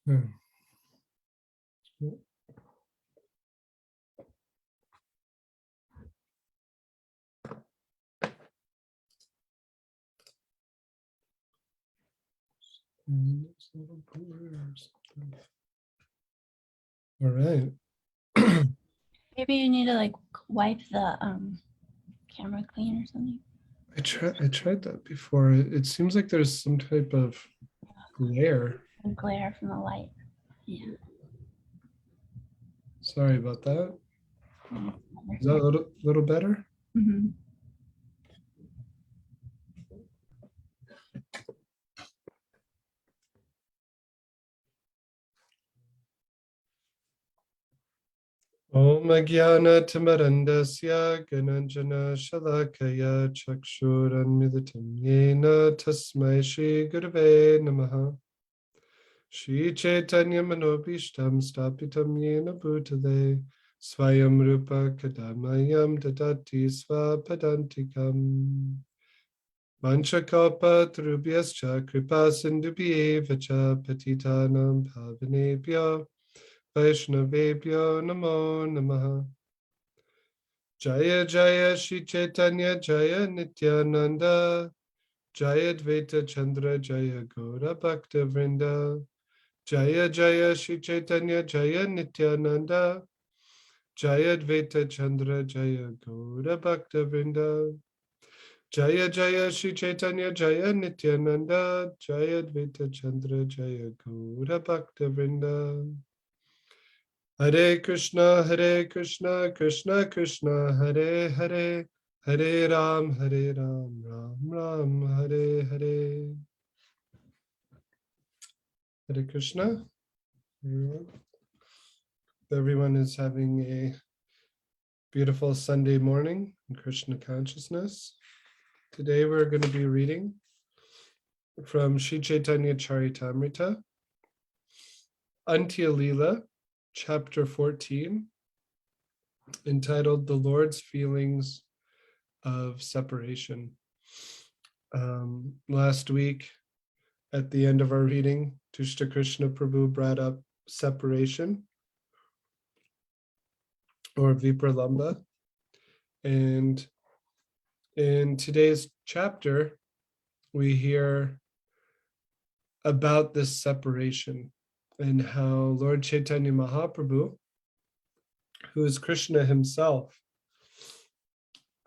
Hmm. All right. Maybe you need to like wipe the camera clean or something. I tried that before. It seems like there's some type of glare. And glare from the light. Yeah. Sorry about that. Mm. Is that a little better? Mm-hmm. Om Jnana Timarandasya Gananjana Shalakaya Chakshuranmilitam Yena Tasmai Shri Gurave Namaha Shri Chaitanya Manobishtam Stapitam Yena Bhutale Swayam Rupa Kadamayam Dadati Svapadantikam Manchakalpa Tarubhyascha Kripa Sindhubhyevacha Patitanam Pavanebhyo Vaishnavebhyo Namo Namaha Jaya Jaya Shri Chaitanya Jaya Nityananda Jaya Dvaita Chandra Jaya Gaura Bhakta Vrinda Jaya Jaya Shri Chaitanya Jaya Nityananda Jaya Dvaita Chandra Jaya Gaura Bhakta Vrinda Jaya Jaya Shri Chaitanya Jaya Nityananda Jaya Dvaita Chandra Jaya Gaura Bhakta Vrinda Hare Krishna Krishna Krishna Hare Hare Hare Ram Ram Ram Hare Hare. Hare Krishna. Everyone is having a beautiful Sunday morning in Krishna consciousness. Today we're going to be reading from Sri Caitanya-caritamrta, Antya Lila, chapter 14, entitled The Lord's Feelings of Separation. Last week, at the end of our reading, Tushta Krishna Prabhu brought up separation, or Vipralamba. And in today's chapter, we hear about this separation and how Lord Chaitanya Mahaprabhu, who is Krishna himself,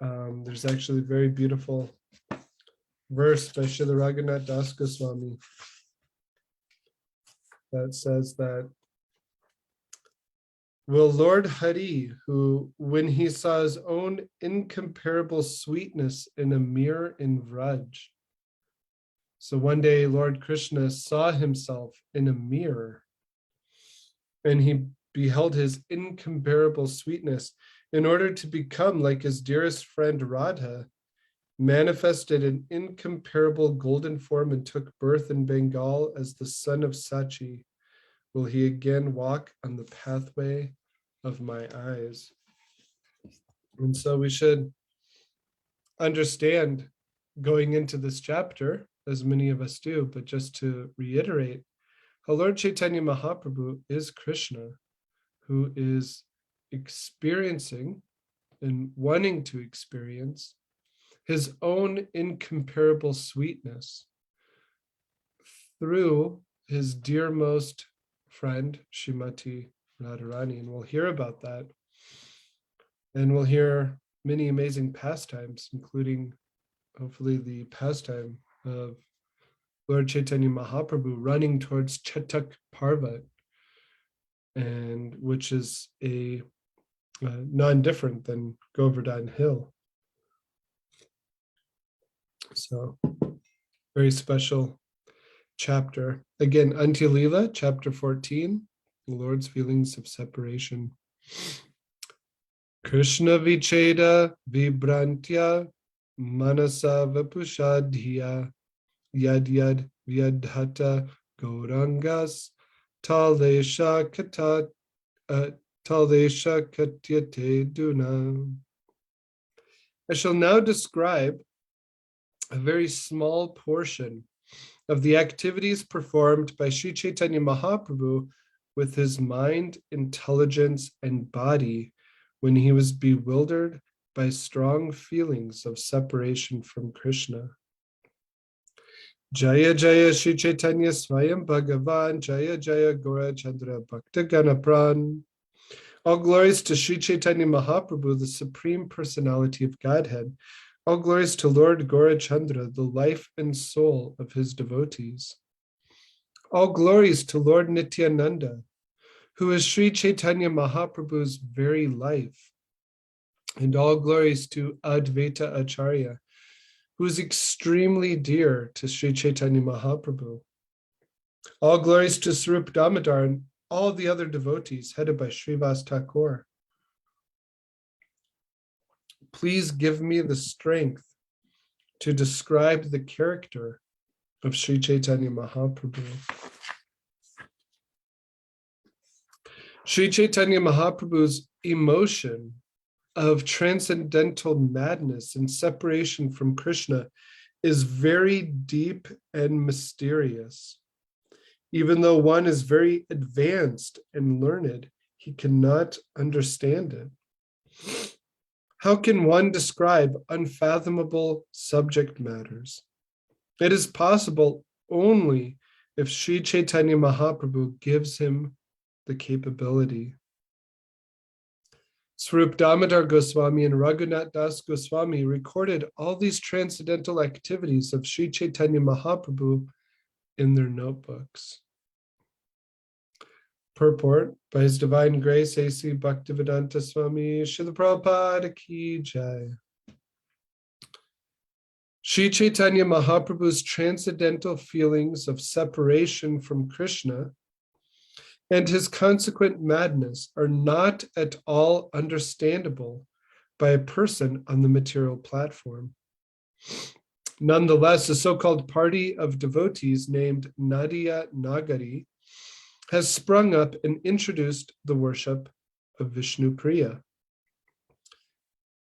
there's actually a very beautiful verse by Srila Raghunath Das Goswami that says that, will Lord Hari, who, when he saw his own incomparable sweetness in a mirror in Vraj, so one day Lord Krishna saw himself in a mirror and he beheld his incomparable sweetness in order to become like his dearest friend Radha, manifested an incomparable golden form and took birth in Bengal as the son of Sachi. Will he again walk on the pathway of my eyes? And so we should understand going into this chapter, as many of us do, but just to reiterate, how Lord Chaitanya Mahaprabhu is Krishna, who is experiencing and wanting to experience his own incomparable sweetness through his dearmost friend, Srimati Radharani. And we'll hear about that. And we'll hear many amazing pastimes, including hopefully the pastime of Lord Chaitanya Mahaprabhu running towards Chetak Parvat, and which is a non-different than Govardhan Hill. So very special chapter. Again, Antya Lila, chapter 14, the Lord's feelings of separation. Krishna vicheda vibrantya manasa vapushadhiya yad yad vyadhata gaurangas talesha katyate duna. I shall now describe a very small portion of the activities performed by Sri Chaitanya Mahaprabhu with his mind, intelligence, and body when he was bewildered by strong feelings of separation from Krishna. Jaya Jaya Sri Chaitanya Swayam Bhagavan, Jaya Jaya Gora Chandra Bhakta Ganapran. All glories to Sri Chaitanya Mahaprabhu, the Supreme Personality of Godhead. All glories to Lord Gaurachandra, the life and soul of his devotees. All glories to Lord Nityananda, who is Sri Chaitanya Mahaprabhu's very life. And all glories to Advaita Acharya, who is extremely dear to Sri Chaitanya Mahaprabhu. All glories to Sarup Damodar and all the other devotees headed by Srivas Thakur. Please give me the strength to describe the character of Sri Chaitanya Mahaprabhu. Sri Chaitanya Mahaprabhu's emotion of transcendental madness and separation from Krishna is very deep and mysterious. Even though one is very advanced and learned, he cannot understand it. How can one describe unfathomable subject matters? It is possible only if Sri Chaitanya Mahaprabhu gives him the capability. Swarup Damodar Goswami and Raghunath Das Goswami recorded all these transcendental activities of Sri Chaitanya Mahaprabhu in their notebooks. Purport by His Divine Grace A.C. Bhaktivedanta Swami Srila Prabhupada Ki Jai. Sri Chaitanya Mahaprabhu's transcendental feelings of separation from Krishna and his consequent madness are not at all understandable by a person on the material platform. Nonetheless, a so-called party of devotees named Nadia Nagari has sprung up and introduced the worship of Vishnu Priya.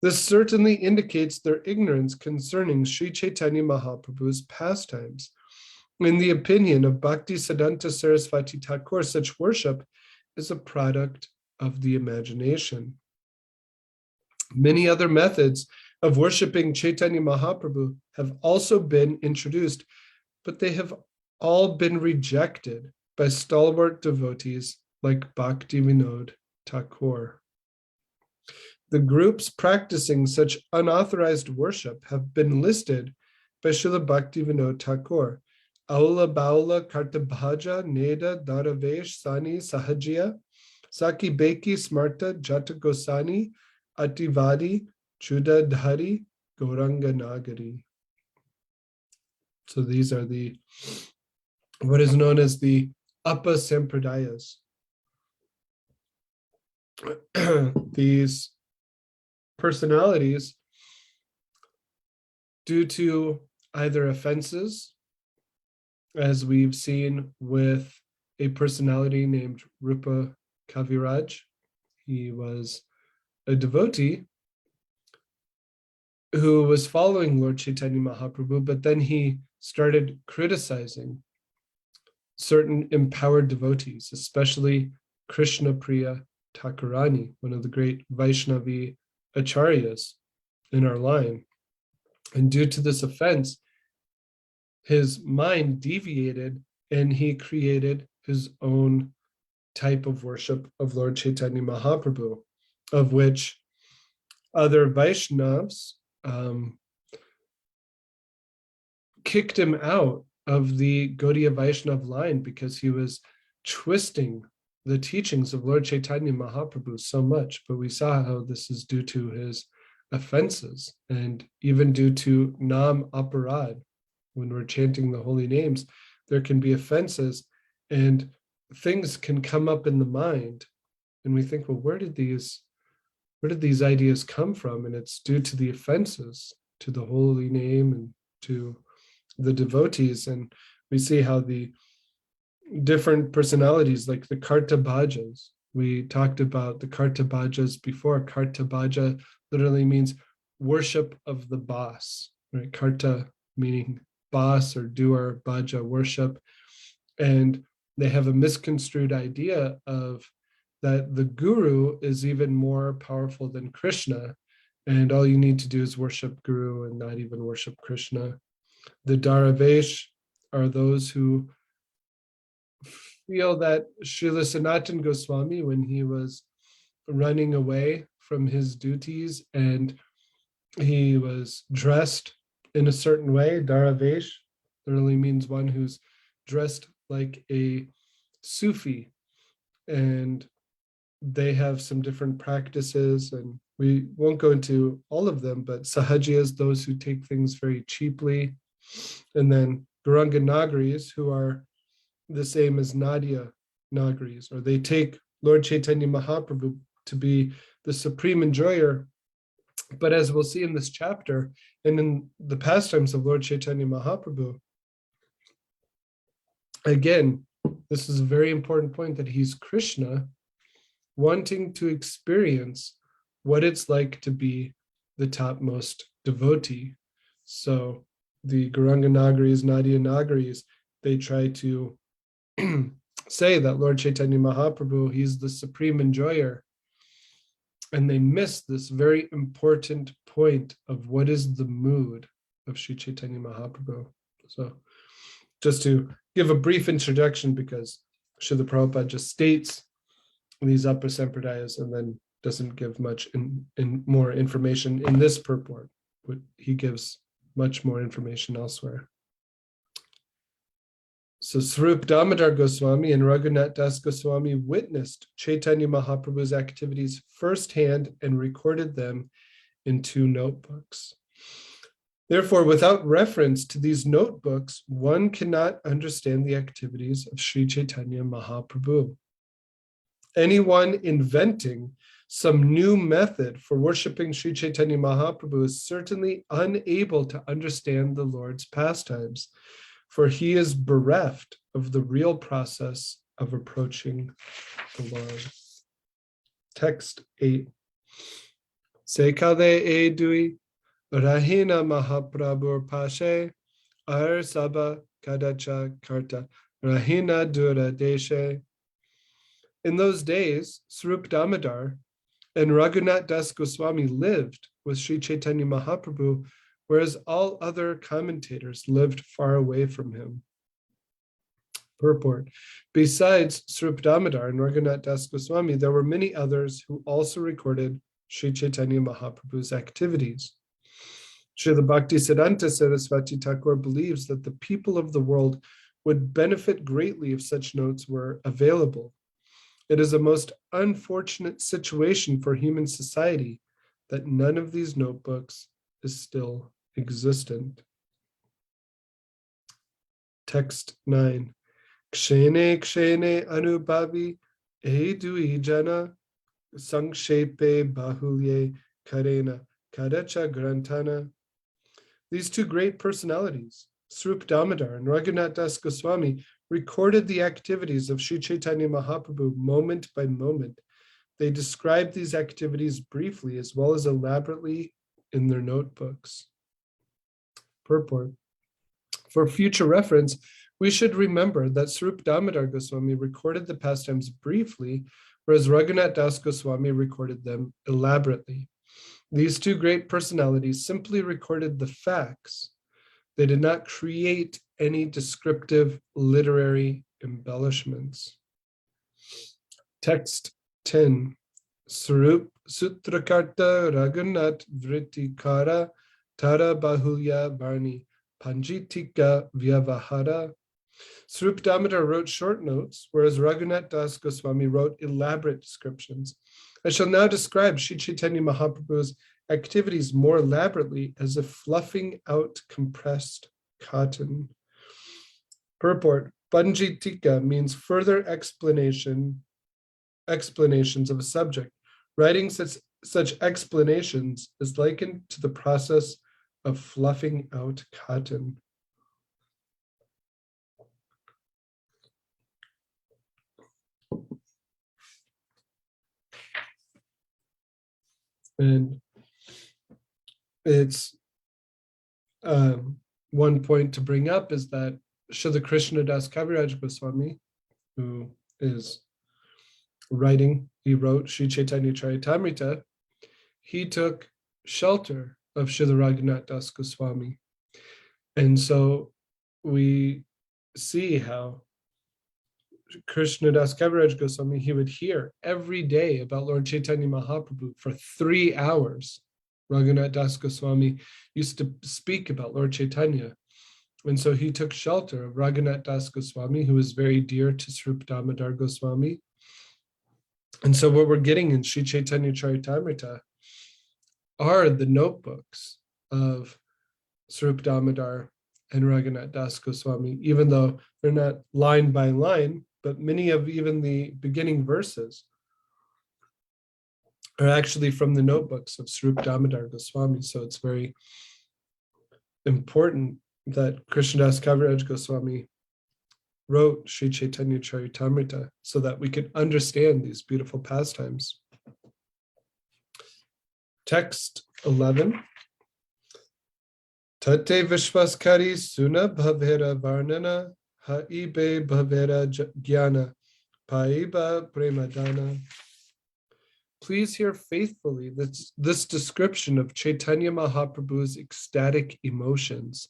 This certainly indicates their ignorance concerning Sri Chaitanya Mahaprabhu's pastimes. In the opinion of Bhakti Siddhanta Saraswati Thakur, such worship is a product of the imagination. Many other methods of worshiping Chaitanya Mahaprabhu have also been introduced, but they have all been rejected by stalwart devotees like Bhakti Vinod Thakur. The groups practicing such unauthorized worship have been listed by Srila Bhakti Vinod Thakur. Aula Baula Kartabhaja Neda Daravesh Sani Sahajya Saki Beki Smarta Jata Gosani Ativadi Chudadhari Gauranga Nagari. So these are the what is known as the Appa Sampradayas. These personalities, due to either offenses, as we've seen with a personality named Rupa Kaviraj. He was a devotee who was following Lord Chaitanya Mahaprabhu, but then he started criticizing certain empowered devotees, especially Krishna Priya Thakurani, one of the great Vaishnavi acharyas in our line. And due to this offense, his mind deviated and he created his own type of worship of Lord Chaitanya Mahaprabhu, of which other Vaishnavas kicked him out of the Gaudiya Vaishnav line because he was twisting the teachings of Lord Chaitanya Mahaprabhu so much. But we saw how this is due to his offenses and even due to Nam Aparad. When we're chanting the holy names, there can be offenses and things can come up in the mind. And we think, well, where did these ideas come from? And it's due to the offenses to the holy name and to the devotees. And we see how the different personalities, like the Kartabhajas, we talked about the Kartabhajas before. Kartabhaja literally means worship of the boss, right? Karta meaning boss or doer, bhaja, worship. And they have a misconstrued idea of that the guru is even more powerful than Krishna. And all you need to do is worship Guru and not even worship Krishna. The Daravesh are those who feel that Srila Sanatana Goswami, when he was running away from his duties and he was dressed in a certain way, Daravesh literally means one who's dressed like a Sufi, and they have some different practices, and we won't go into all of them, but Sahajiyas, those who take things very cheaply, and then Gauranga Nagaris, who are the same as Nadia Nagaris, or they take Lord Chaitanya Mahaprabhu to be the supreme enjoyer. But as we'll see in this chapter, and in the pastimes of Lord Chaitanya Mahaprabhu, again, this is a very important point that he's Krishna wanting to experience what it's like to be the topmost devotee. So the Gauranga Nagaris, Nadia Nagaris, they try to say that Lord Chaitanya Mahaprabhu, he's the supreme enjoyer. And they miss this very important point of what is the mood of Sri Chaitanya Mahaprabhu. So just to give a brief introduction, because Srila Prabhupada just states these upper sampradayas and then doesn't give much in more information in this purport, but he gives much more information elsewhere. So Swarup Damodar Goswami and Raghunath Das Goswami witnessed Chaitanya Mahaprabhu's activities firsthand and recorded them in 2 notebooks. Therefore, without reference to these notebooks, one cannot understand the activities of Sri Chaitanya Mahaprabhu. Anyone inventing some new method for worshiping Sri Chaitanya Mahaprabhu is certainly unable to understand the Lord's pastimes, for he is bereft of the real process of approaching the Lord. Text 8. Sekale edui rahina Mahaprabhur pashe ar saba Caitanya-caritamrta rahina dura deshe. In those days, Swarup Damodar and Raghunath Das Goswami lived with Sri Chaitanya Mahaprabhu, whereas all other commentators lived far away from him. Purport. Besides Swarup Damodar and Raghunath Das Goswami, there were many others who also recorded Sri Chaitanya Mahaprabhu's activities. Srila Bhaktisiddhanta Saraswati Thakur believes that the people of the world would benefit greatly if such notes were available. It is a most unfortunate situation for human society that none of these notebooks is still existent. Text 9. Kshene kshene anubhavi edui jana sangshepe bahulye karena kadacha grantana. These 2 great personalities, Swarup Damodar and Raghunath Das Goswami, recorded the activities of Sri Chaitanya Mahaprabhu moment by moment. They described these activities briefly as well as elaborately in their notebooks. Purport. For future reference, we should remember that Swarup Damodar Goswami recorded the pastimes briefly, whereas Raghunath Das Goswami recorded them elaborately. These 2 great personalities simply recorded the facts. They did not create any descriptive literary embellishments. Text 10. Swarup Sutrakarta Raghunath Vrittikara Tara Bahulya Varni Panjitika Vyavahara. Swarup Damodar wrote short notes, whereas Raghunath Das Goswami wrote elaborate descriptions. I shall now describe Sri Chaitanya Mahaprabhu's activities more elaborately as if fluffing out compressed cotton. Purport. Panjitika means further explanations of a subject. Writing such explanations is likened to the process of fluffing out cotton. And it's one point to bring up is that Srila Krishna Das Kaviraj Goswami, who is he wrote Sri Caitanya-caritamrta, he took shelter of Srila Raghunath Das Goswami. And so we see how Krishna Das Kaviraj Goswami, he would hear every day about Lord Chaitanya Mahaprabhu for 3 hours. Raghunath Das Goswami used to speak about Lord Chaitanya. And so he took shelter of Raghunath Das Goswami, who was very dear to Srup Damodar Goswami. And so what we're getting in Sri Caitanya-caritamrta are the notebooks of Srup Damodar and Raghunath Das Goswami, even though they're not line by line, but many of even the beginning verses are actually from the notebooks of Srup Damodar Goswami. So it's very important that Krishnadas Kaviraj Goswami wrote Sri Caitanya-caritamrta so that we could understand these beautiful pastimes. Text 11. Tate Vishwaskari Suna Bhavera Varnana Haibe Bhavera Jnana Paiba Premadana. Please hear faithfully this description of Chaitanya Mahaprabhu's ecstatic emotions.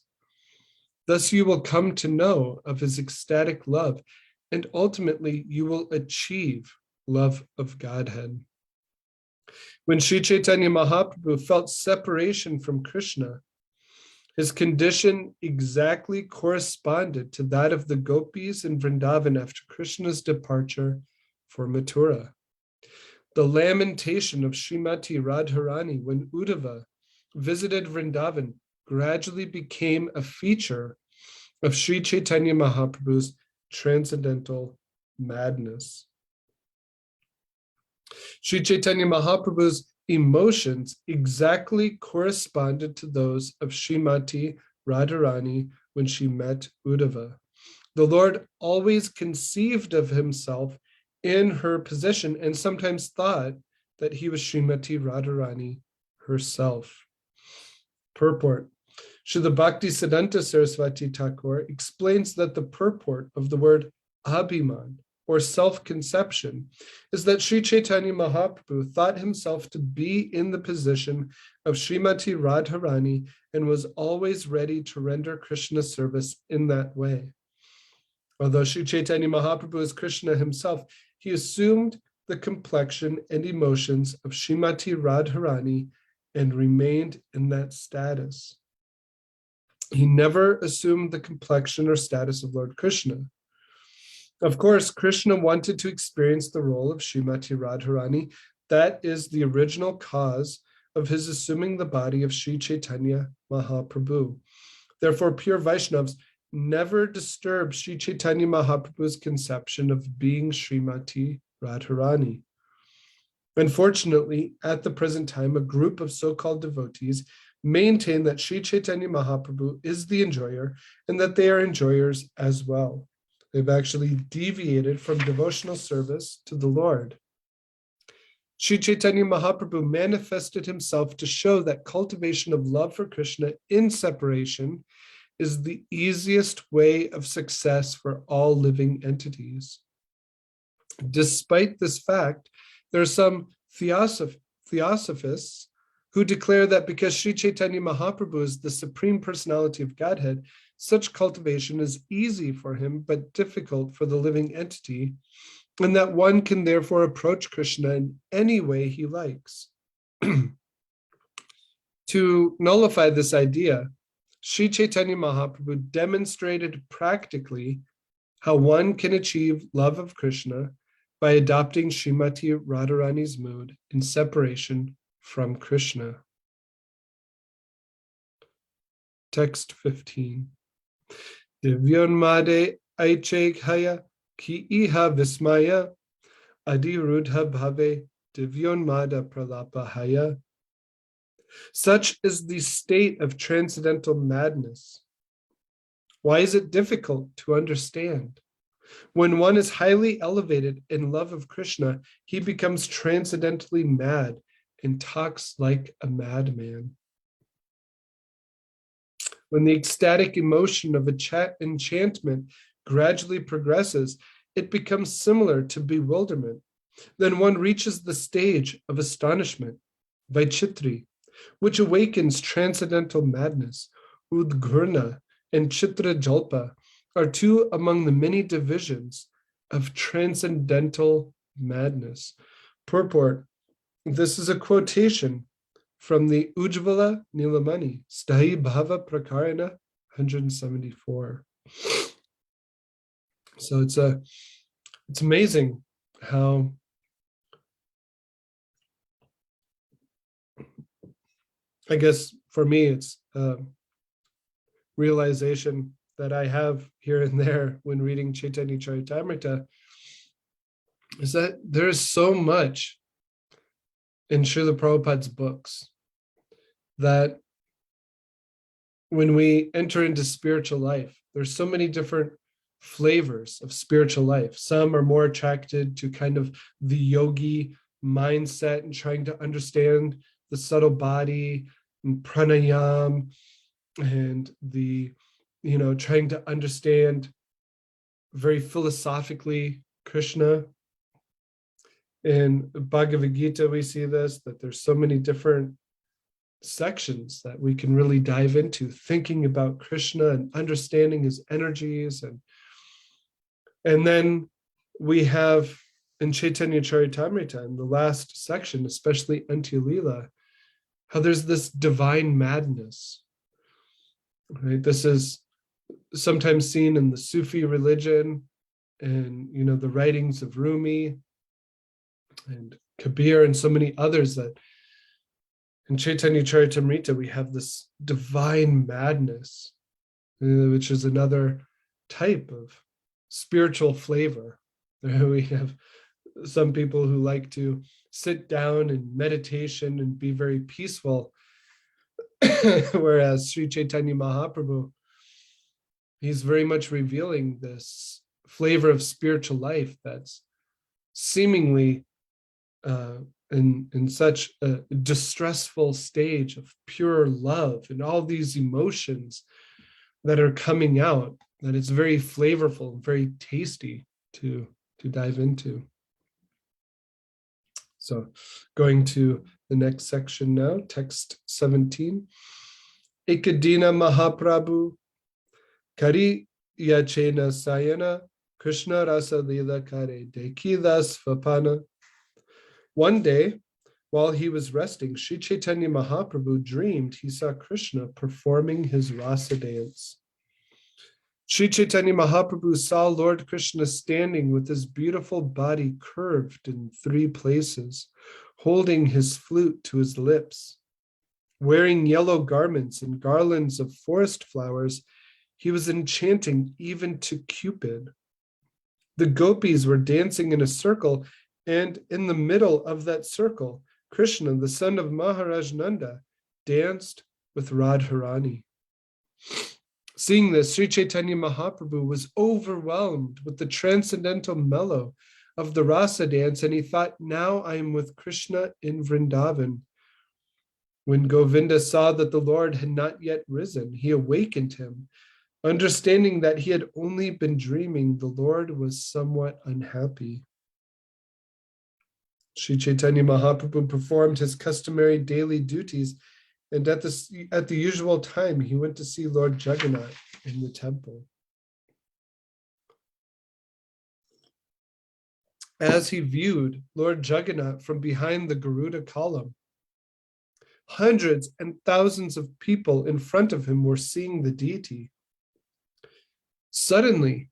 Thus you will come to know of his ecstatic love, and ultimately you will achieve love of Godhead. When Sri Chaitanya Mahaprabhu felt separation from Krishna, his condition exactly corresponded to that of the gopis in Vrindavan after Krishna's departure for Mathura. The lamentation of Srimati Radharani when Uddhava visited Vrindavan gradually became a feature of Sri Chaitanya Mahaprabhu's transcendental madness. Sri Chaitanya Mahaprabhu's emotions exactly corresponded to those of Srimati Radharani when she met Uddhava. The Lord always conceived of himself in her position and sometimes thought that he was Srimati Radharani herself. Purport. Srila Bhakti Siddhanta Saraswati Thakur explains that the purport of the word abhiman, or self-conception, is that Sri Chaitanya Mahaprabhu thought himself to be in the position of Srimati Radharani and was always ready to render Krishna service in that way. Although Sri Chaitanya Mahaprabhu is Krishna himself, he assumed the complexion and emotions of Srimati Radharani and remained in that status. He never assumed the complexion or status of Lord Krishna. Of course, Krishna wanted to experience the role of Srimati Radharani. That is the original cause of his assuming the body of Sri Chaitanya Mahaprabhu. Therefore, pure Vaishnavas never disturb Sri Chaitanya Mahaprabhu's conception of being Srimati Radharani. Unfortunately, at the present time, a group of so-called devotees maintain that Sri Chaitanya Mahaprabhu is the enjoyer and that they are enjoyers as well. They've actually deviated from devotional service to the Lord. Sri Chaitanya Mahaprabhu manifested himself to show that cultivation of love for Krishna in separation is the easiest way of success for all living entities. Despite this fact, there are some theosophists who declare that because Sri Chaitanya Mahaprabhu is the Supreme Personality of Godhead, such cultivation is easy for him but difficult for the living entity, and that one can therefore approach Krishna in any way he likes. To nullify this idea, Sri Chaitanya Mahaprabhu demonstrated practically how one can achieve love of Krishna by adopting Srimati Radharani's mood in separation from Krishna. Text 15. Divyonmade aichekhaya ki iha vismaya adirudha bhave divyonmada pralapahaya. Such is the state of transcendental madness. Why is it difficult to understand? When one is highly elevated in love of Krishna, he becomes transcendently mad and talks like a madman. When the ecstatic emotion of enchantment gradually progresses, it becomes similar to bewilderment. Then one reaches the stage of astonishment, Vaichitri, which awakens transcendental madness. Udgurna and Chitra Jalpa are two among the many divisions of transcendental madness. Purport. This is a quotation from the Ujjvala Nilamani, Stahi Bhava Prakarana 174. So it's amazing how I guess for me it's a realization that I have here and there when reading Caitanya-caritamrta is that there is so much in Srila Prabhupada's books that when we enter into spiritual life, there's so many different flavors of spiritual life. Some are more attracted to kind of the yogi mindset and trying to understand the subtle body and pranayam and the, trying to understand very philosophically Krishna. In Bhagavad Gita, we see this, that there's so many different sections that we can really dive into, thinking about Krishna and understanding his energies. And then we have in Caitanya-caritamrta, in the last section, especially Antya Lila, how there's this divine madness. Right? This is sometimes seen in the Sufi religion and the writings of Rumi and Kabir and so many others, that in Caitanya-caritamrta we have this divine madness, which is another type of spiritual flavor. We have some people who like to sit down in meditation and be very peaceful, whereas Sri Chaitanya Mahaprabhu, he's very much revealing this flavor of spiritual life that's seemingly in such a distressful stage of pure love and all these emotions that are coming out, that it's very flavorful and very tasty to dive into. So going to the next section now, text 17. Ekadina Mahaprabhu Kari Yachena Sayana Krishna Rasa Lila Kare Dekidas Vapana. One day, while he was resting, Sri Chaitanya Mahaprabhu dreamed he saw Krishna performing his rasa dance. Sri Chaitanya Mahaprabhu saw Lord Krishna standing with his beautiful body curved in 3 places, holding his flute to his lips. Wearing yellow garments and garlands of forest flowers, he was enchanting even to Cupid. The gopis were dancing in a circle, and in the middle of that circle, Krishna, the son of Maharaj Nanda, danced with Radharani. Seeing this, Sri Chaitanya Mahaprabhu was overwhelmed with the transcendental mellow of the rasa dance, and he thought, now I am with Krishna in Vrindavan. When Govinda saw that the Lord had not yet risen, he awakened him. Understanding that he had only been dreaming, the Lord was somewhat unhappy. Sri Chaitanya Mahaprabhu performed his customary daily duties, and at the usual time, he went to see Lord Jagannath in the temple. As he viewed Lord Jagannath from behind the Garuda column, hundreds and thousands of people in front of him were seeing the deity. Suddenly,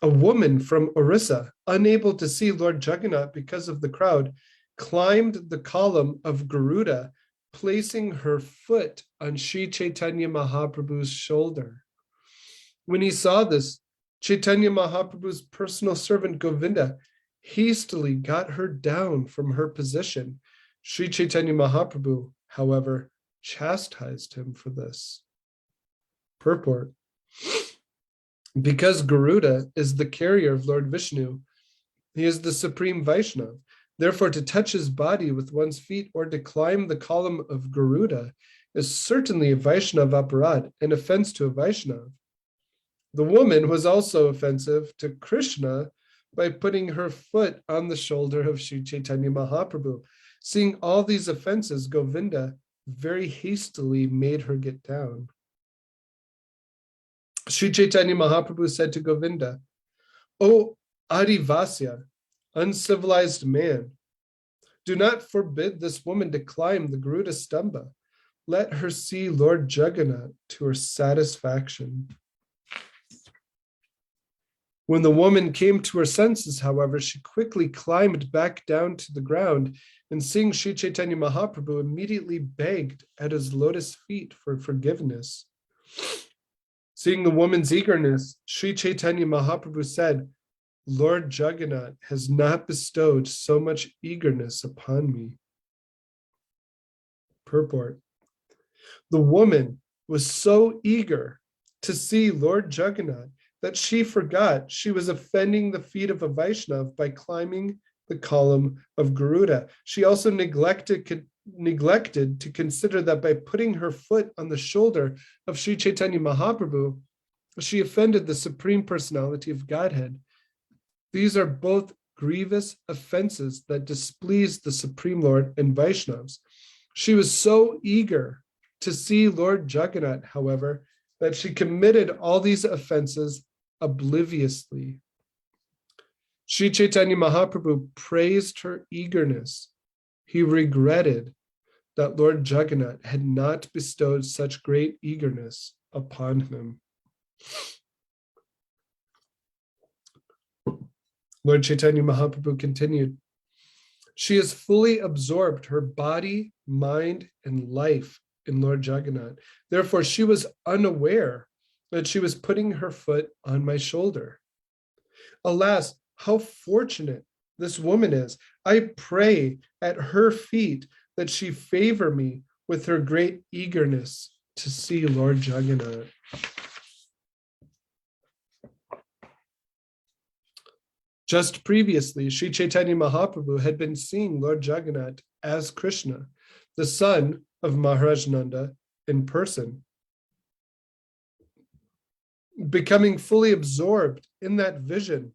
a woman from Orissa, unable to see Lord Jagannath because of the crowd, climbed the column of Garuda, placing her foot on Sri Chaitanya Mahaprabhu's shoulder. When he saw this, Chaitanya Mahaprabhu's personal servant Govinda hastily got her down from her position. Sri Chaitanya Mahaprabhu, however, chastised him for this. Purport. Because Garuda is the carrier of Lord Vishnu, he is the supreme Vaishnava. Therefore, to touch his body with one's feet or to climb the column of Garuda is certainly a Vaishnav aparad, an offense to a Vaishnav. The woman was also offensive to Krishna by putting her foot on the shoulder of Sri Chaitanya Mahaprabhu. Seeing all these offenses, Govinda very hastily made her get down. Sri Chaitanya Mahaprabhu said to Govinda, "O Adivasya, uncivilized man, do not forbid this woman to climb the Garuda Stamba. Let her see Lord Jagannath to her satisfaction." When the woman came to her senses, however, she quickly climbed back down to the ground, and seeing Sri Chaitanya Mahaprabhu, immediately begged at his lotus feet for forgiveness. Seeing the woman's eagerness, Sri Chaitanya Mahaprabhu said, "Lord Jagannath has not bestowed so much eagerness upon me." Purport. The woman was so eager to see Lord Jagannath that she forgot she was offending the feet of a Vaishnav by climbing the column of Garuda. She also neglected to consider that by putting her foot on the shoulder of Sri Chaitanya Mahaprabhu, she offended the Supreme Personality of Godhead. These are both grievous offenses that displeased the Supreme Lord and Vaishnavas. She was so eager to see Lord Jagannath, however, that she committed all these offenses obliviously. Sri Chaitanya Mahaprabhu praised her eagerness. He regretted that Lord Jagannath had not bestowed such great eagerness upon him. Lord Chaitanya Mahaprabhu continued, "She has fully absorbed her body, mind, and life in Lord Jagannath. Therefore, she was unaware that she was putting her foot on my shoulder. Alas, how fortunate this woman is. I pray at her feet that she favor me with her great eagerness to see Lord Jagannath." Just previously, Sri Chaitanya Mahaprabhu had been seeing Lord Jagannath as Krishna, the son of Maharaj Nanda, in person. Becoming fully absorbed in that vision,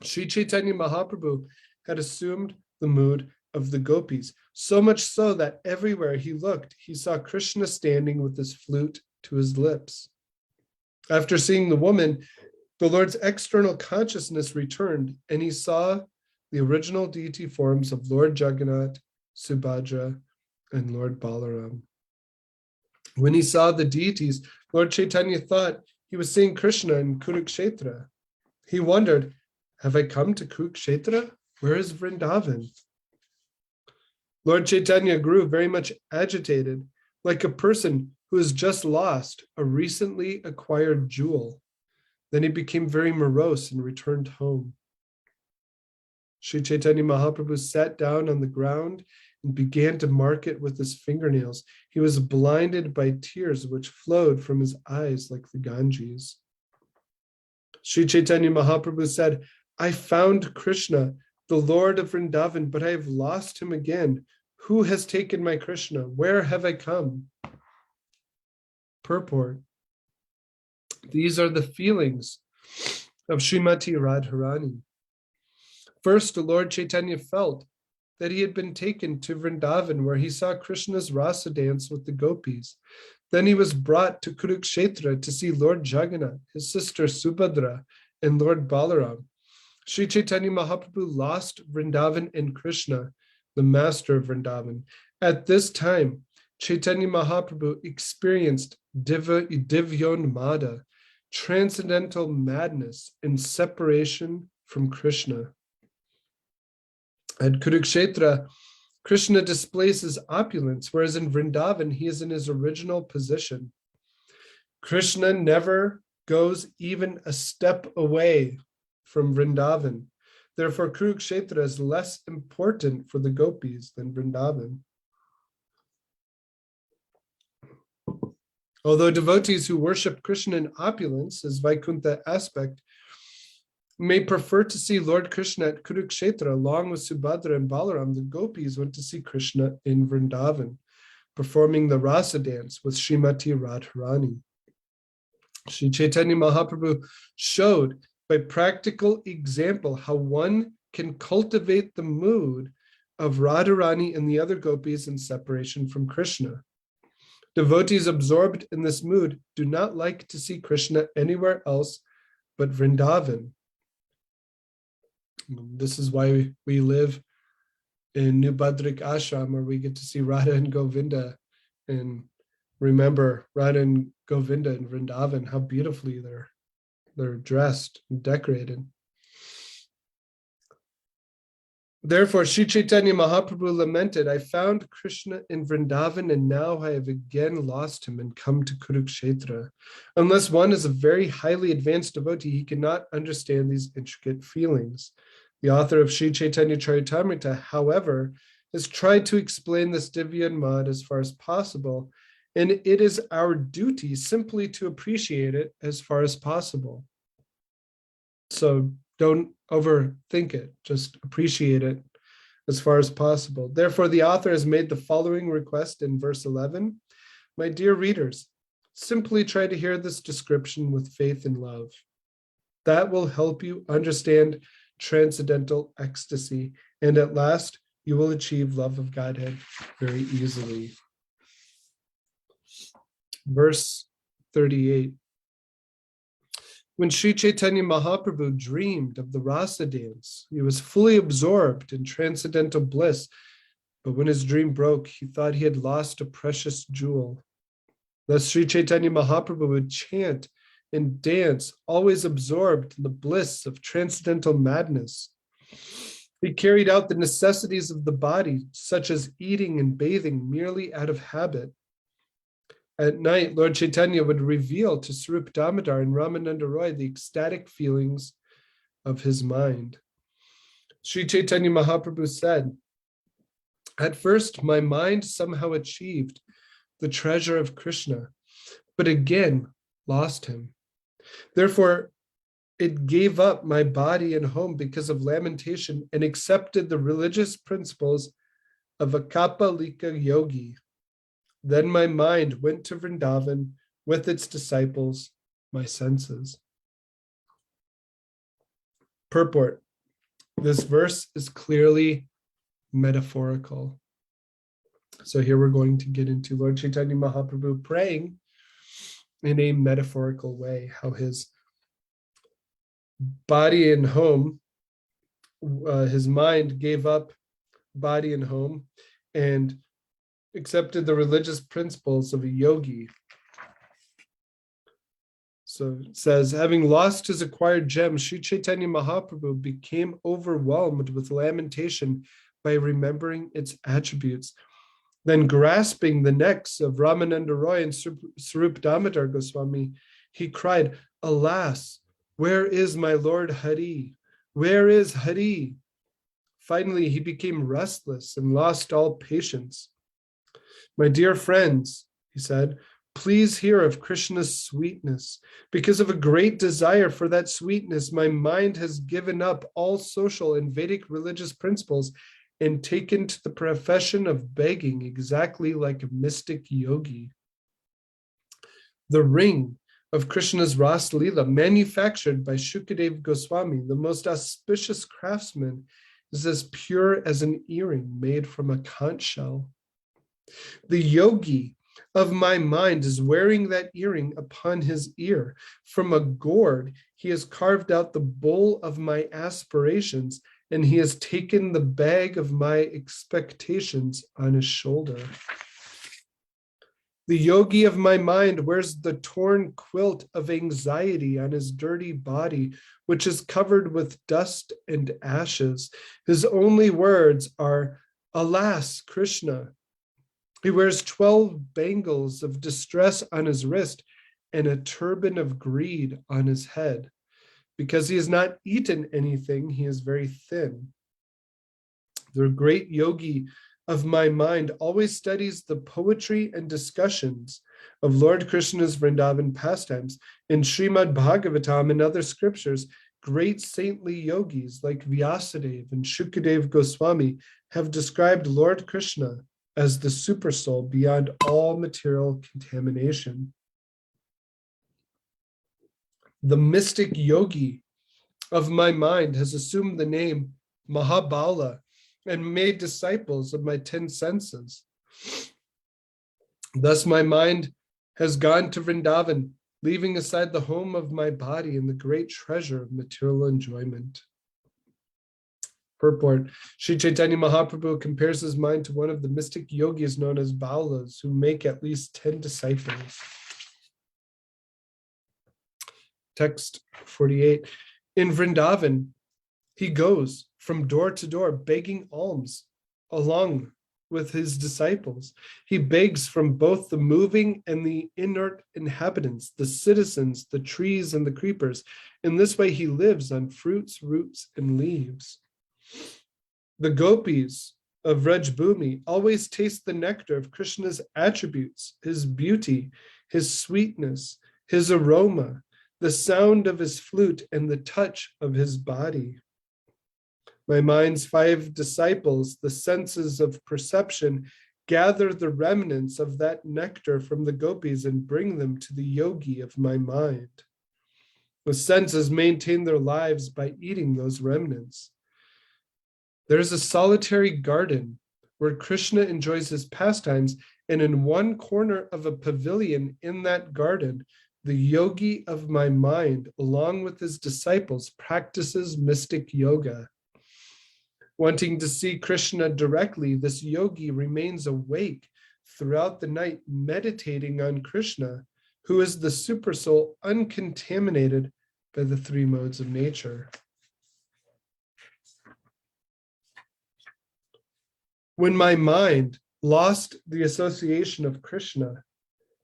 Sri Chaitanya Mahaprabhu had assumed the mood of the gopis, so much so that everywhere he looked, he saw Krishna standing with his flute to his lips. After seeing the woman, the Lord's external consciousness returned, and he saw the original deity forms of Lord Jagannath, Subhadra, and Lord Balaram. When he saw the deities, Lord Chaitanya thought he was seeing Krishna in Kurukshetra. He wondered, "Have I come to Kurukshetra? Where is Vrindavan?" Lord Chaitanya grew very much agitated, like a person who has just lost a recently acquired jewel. Then he became very morose and returned home. Sri Chaitanya Mahaprabhu sat down on the ground and began to mark it with his fingernails. He was blinded by tears which flowed from his eyes like the Ganges. Sri Chaitanya Mahaprabhu said, "I found Krishna, the Lord of Vrindavan, but I have lost him again. Who has taken my Krishna? Where have I come?" Purport. These are the feelings of Srimati Radharani. First, Lord Chaitanya felt that he had been taken to Vrindavan, where he saw Krishna's rasa dance with the gopis. Then he was brought to Kurukshetra to see Lord Jagannath, his sister Subhadra, and Lord Balaram. Sri Chaitanya Mahaprabhu lost Vrindavan and Krishna, the master of Vrindavan. At this time, Chaitanya Mahaprabhu experienced Divyonmada, transcendental madness and separation from Krishna. At Kurukshetra, Krishna displays his opulence, whereas in Vrindavan, he is in his original position. Krishna never goes even a step away from Vrindavan. Therefore, Kurukshetra is less important for the gopis than Vrindavan. Although devotees who worship Krishna in opulence, as Vaikuntha aspect, may prefer to see Lord Krishna at Kurukshetra along with Subhadra and Balaram, the gopis went to see Krishna in Vrindavan. performing the rasa dance with Srimati Radharani. Sri Chaitanya Mahaprabhu showed by practical example how one can cultivate the mood of Radharani and the other gopis in separation from Krishna. Devotees absorbed in this mood do not like to see Krishna anywhere else but Vrindavan. This is why we live in New Badrik Ashram, where we get to see Radha and Govinda and remember Radha and Govinda in Vrindavan, how beautifully they're dressed and decorated. Therefore, Sri Chaitanya Mahaprabhu lamented, I found Krishna in Vrindavan and now I have again lost him and come to Kurukshetra. Unless one is a very highly advanced devotee, he cannot understand these intricate feelings. The author of Sri Caitanya-caritamrta, however, has tried to explain this Divya Mad as far as possible, and it is our duty simply to appreciate it as far as possible. So don't overthink it, just appreciate it as far as possible. Therefore, the author has made the following request in verse 11. My dear readers, simply try to hear this description with faith and love. That will help you understand transcendental ecstasy, and at last, you will achieve love of Godhead very easily. Verse 38. When Sri Chaitanya Mahaprabhu dreamed of the rasa dance, he was fully absorbed in transcendental bliss, but when his dream broke, he thought he had lost a precious jewel. Thus Sri Chaitanya Mahaprabhu would chant and dance, always absorbed in the bliss of transcendental madness. He carried out the necessities of the body, such as eating and bathing, merely out of habit. At night, Lord Chaitanya would reveal to Swarup Damodar and Ramananda Roy the ecstatic feelings of his mind. Sri Chaitanya Mahaprabhu said, at first, my mind somehow achieved the treasure of Krishna, but again lost him. Therefore, it gave up my body and home because of lamentation and accepted the religious principles of a Kapalika yogi. Then my mind went to Vrindavan with its disciples, my senses. Purport. This verse is clearly metaphorical. So here we're going to get into Lord Chaitanya Mahaprabhu praying in a metaphorical way, how his body and home, his mind gave up body and home and accepted the religious principles of a yogi. So it says, having lost his acquired gem, Sri Chaitanya Mahaprabhu became overwhelmed with lamentation by remembering its attributes. Then grasping the necks of Ramananda Roy and Swarup Damodar Goswami, he cried, alas, where is my Lord Hari? Where is Hari? Finally, he became restless and lost all patience. My dear friends, he said, please hear of Krishna's sweetness. Because of a great desire for that sweetness, my mind has given up all social and Vedic religious principles and taken to the profession of begging exactly like a mystic yogi. The ring of Krishna's Ras Lila, manufactured by Shukadev Goswami, the most auspicious craftsman, is as pure as an earring made from a conch shell. The yogi of my mind is wearing that earring upon his ear. From a gourd, he has carved out the bowl of my aspirations, and he has taken the bag of my expectations on his shoulder. The yogi of my mind wears the torn quilt of anxiety on his dirty body, which is covered with dust and ashes. His only words are, alas, Krishna. He wears 12 bangles of distress on his wrist and a turban of greed on his head. Because he has not eaten anything, he is very thin. The great yogi of my mind always studies the poetry and discussions of Lord Krishna's Vrindavan pastimes. In Srimad Bhagavatam and other scriptures, great saintly yogis like Vyasadeva and Shukadev Goswami have described Lord Krishna as the supersoul beyond all material contamination. The mystic yogi of my mind has assumed the name Mahabala and made disciples of my 10 senses. Thus my mind has gone to Vrindavan, leaving aside the home of my body and the great treasure of material enjoyment. Purport. Sri Chaitanya Mahaprabhu compares his mind to one of the mystic yogis known as Baulas, who make at least 10 disciples. Text 48. In Vrindavan, he goes from door to door begging alms along with his disciples. He begs from both the moving and the inert inhabitants, the citizens, the trees, and the creepers. In this way, he lives on fruits, roots, and leaves. The gopis of Vrajbhumi always taste the nectar of Krishna's attributes, his beauty, his sweetness, his aroma, the sound of his flute, and the touch of his body. My mind's 5 disciples, the senses of perception, gather the remnants of that nectar from the gopis and bring them to the yogi of my mind. The senses maintain their lives by eating those remnants. There is a solitary garden where Krishna enjoys his pastimes, and in one corner of a pavilion in that garden, the yogi of my mind, along with his disciples, practices mystic yoga. Wanting to see Krishna directly, this yogi remains awake throughout the night, meditating on Krishna, who is the supersoul uncontaminated by the 3 modes of nature. When my mind lost the association of Krishna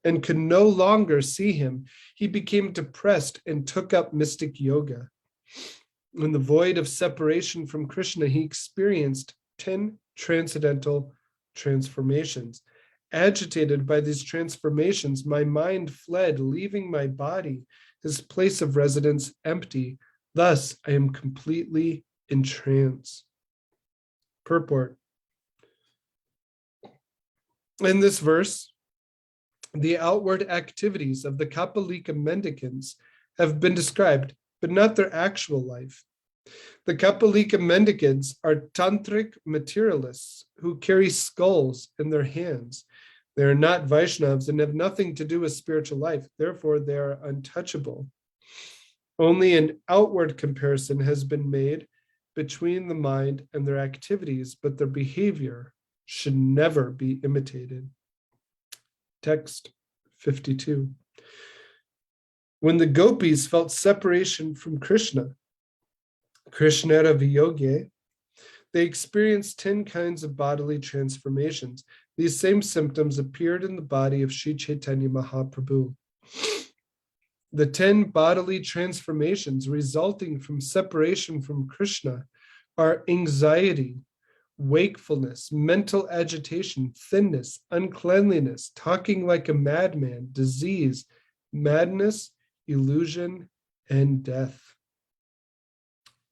and could no longer see him, he became depressed and took up mystic yoga. In the void of separation from Krishna, he experienced 10 transcendental transformations. Agitated by these transformations, my mind fled, leaving my body, his place of residence, empty. Thus, I am completely in trance. Purport. In this verse, the outward activities of the Kapalika mendicants have been described, but not their actual life. The Kapalika mendicants are tantric materialists who carry skulls in their hands. They are not Vaishnavas and have nothing to do with spiritual life. Therefore, they are untouchable. Only an outward comparison has been made between the mind and their activities, but their behavior should never be imitated. Text 52. When the gopis felt separation from Krishna, Krishnera Viyoge, they experienced 10 kinds of bodily transformations. These same symptoms appeared in the body of Sri Chaitanya Mahaprabhu. The 10 bodily transformations resulting from separation from Krishna are anxiety, wakefulness, mental agitation, thinness, uncleanliness, talking like a madman, disease, madness, illusion, and death.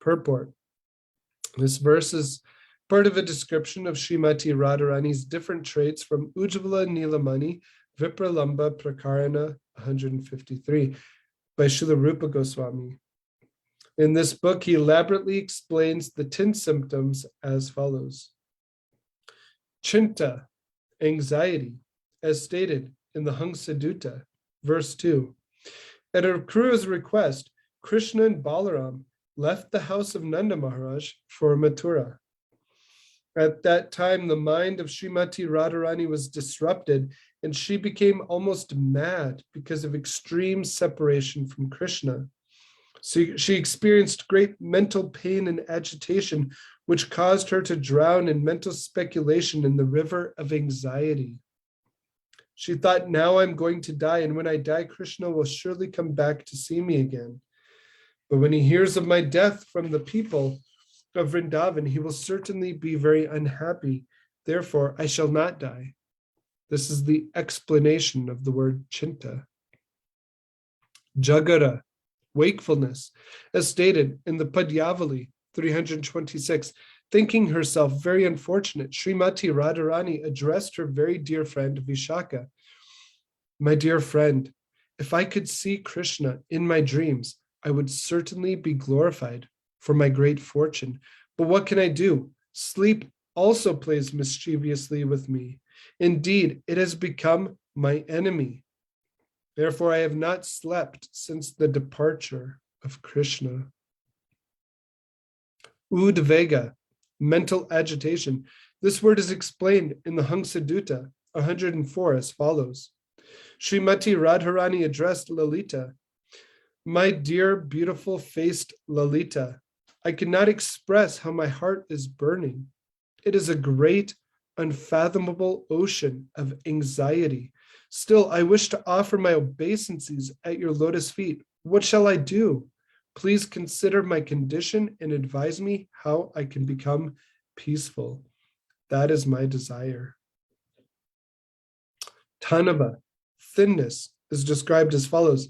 Purport. This verse is part of a description of Srimati Radharani's different traits from Ujjvala Nilamani, Vipralamba Prakarana 153 by Srila Rupa Goswami. In this book, he elaborately explains the 10 symptoms as follows. Chinta, anxiety, as stated in the Hangsadutta, verse 2. At Akru's request, Krishna and Balaram left the house of Nanda Maharaj for Mathura. At that time, the mind of Srimati Radharani was disrupted, and she became almost mad because of extreme separation from Krishna. So she experienced great mental pain and agitation, which caused her to drown in mental speculation in the river of anxiety. She thought, now I'm going to die, and when I die, Krishna will surely come back to see me again. But when he hears of my death from the people of Vrindavan, he will certainly be very unhappy. Therefore, I shall not die. This is the explanation of the word chinta. Jagara, wakefulness, as stated in the Padyavali 326. Thinking herself very unfortunate, Srimati Radharani addressed her very dear friend Vishaka. My dear friend, if I could see Krishna in my dreams, I would certainly be glorified for my great fortune. But what can I do? Sleep also plays mischievously with me. Indeed, it has become my enemy. Therefore, I have not slept since the departure of Krishna. Udvega, mental agitation. This word is explained in the Hamsadutta 104 as follows. Srimati Radharani addressed Lalita. My dear, beautiful faced Lalita, I cannot express how my heart is burning. It is a great, unfathomable ocean of anxiety. Still, I wish to offer my obeisances at your lotus feet. What shall I do? Please consider my condition and advise me how I can become peaceful. That is my desire. Tanava, thinness, is described as follows.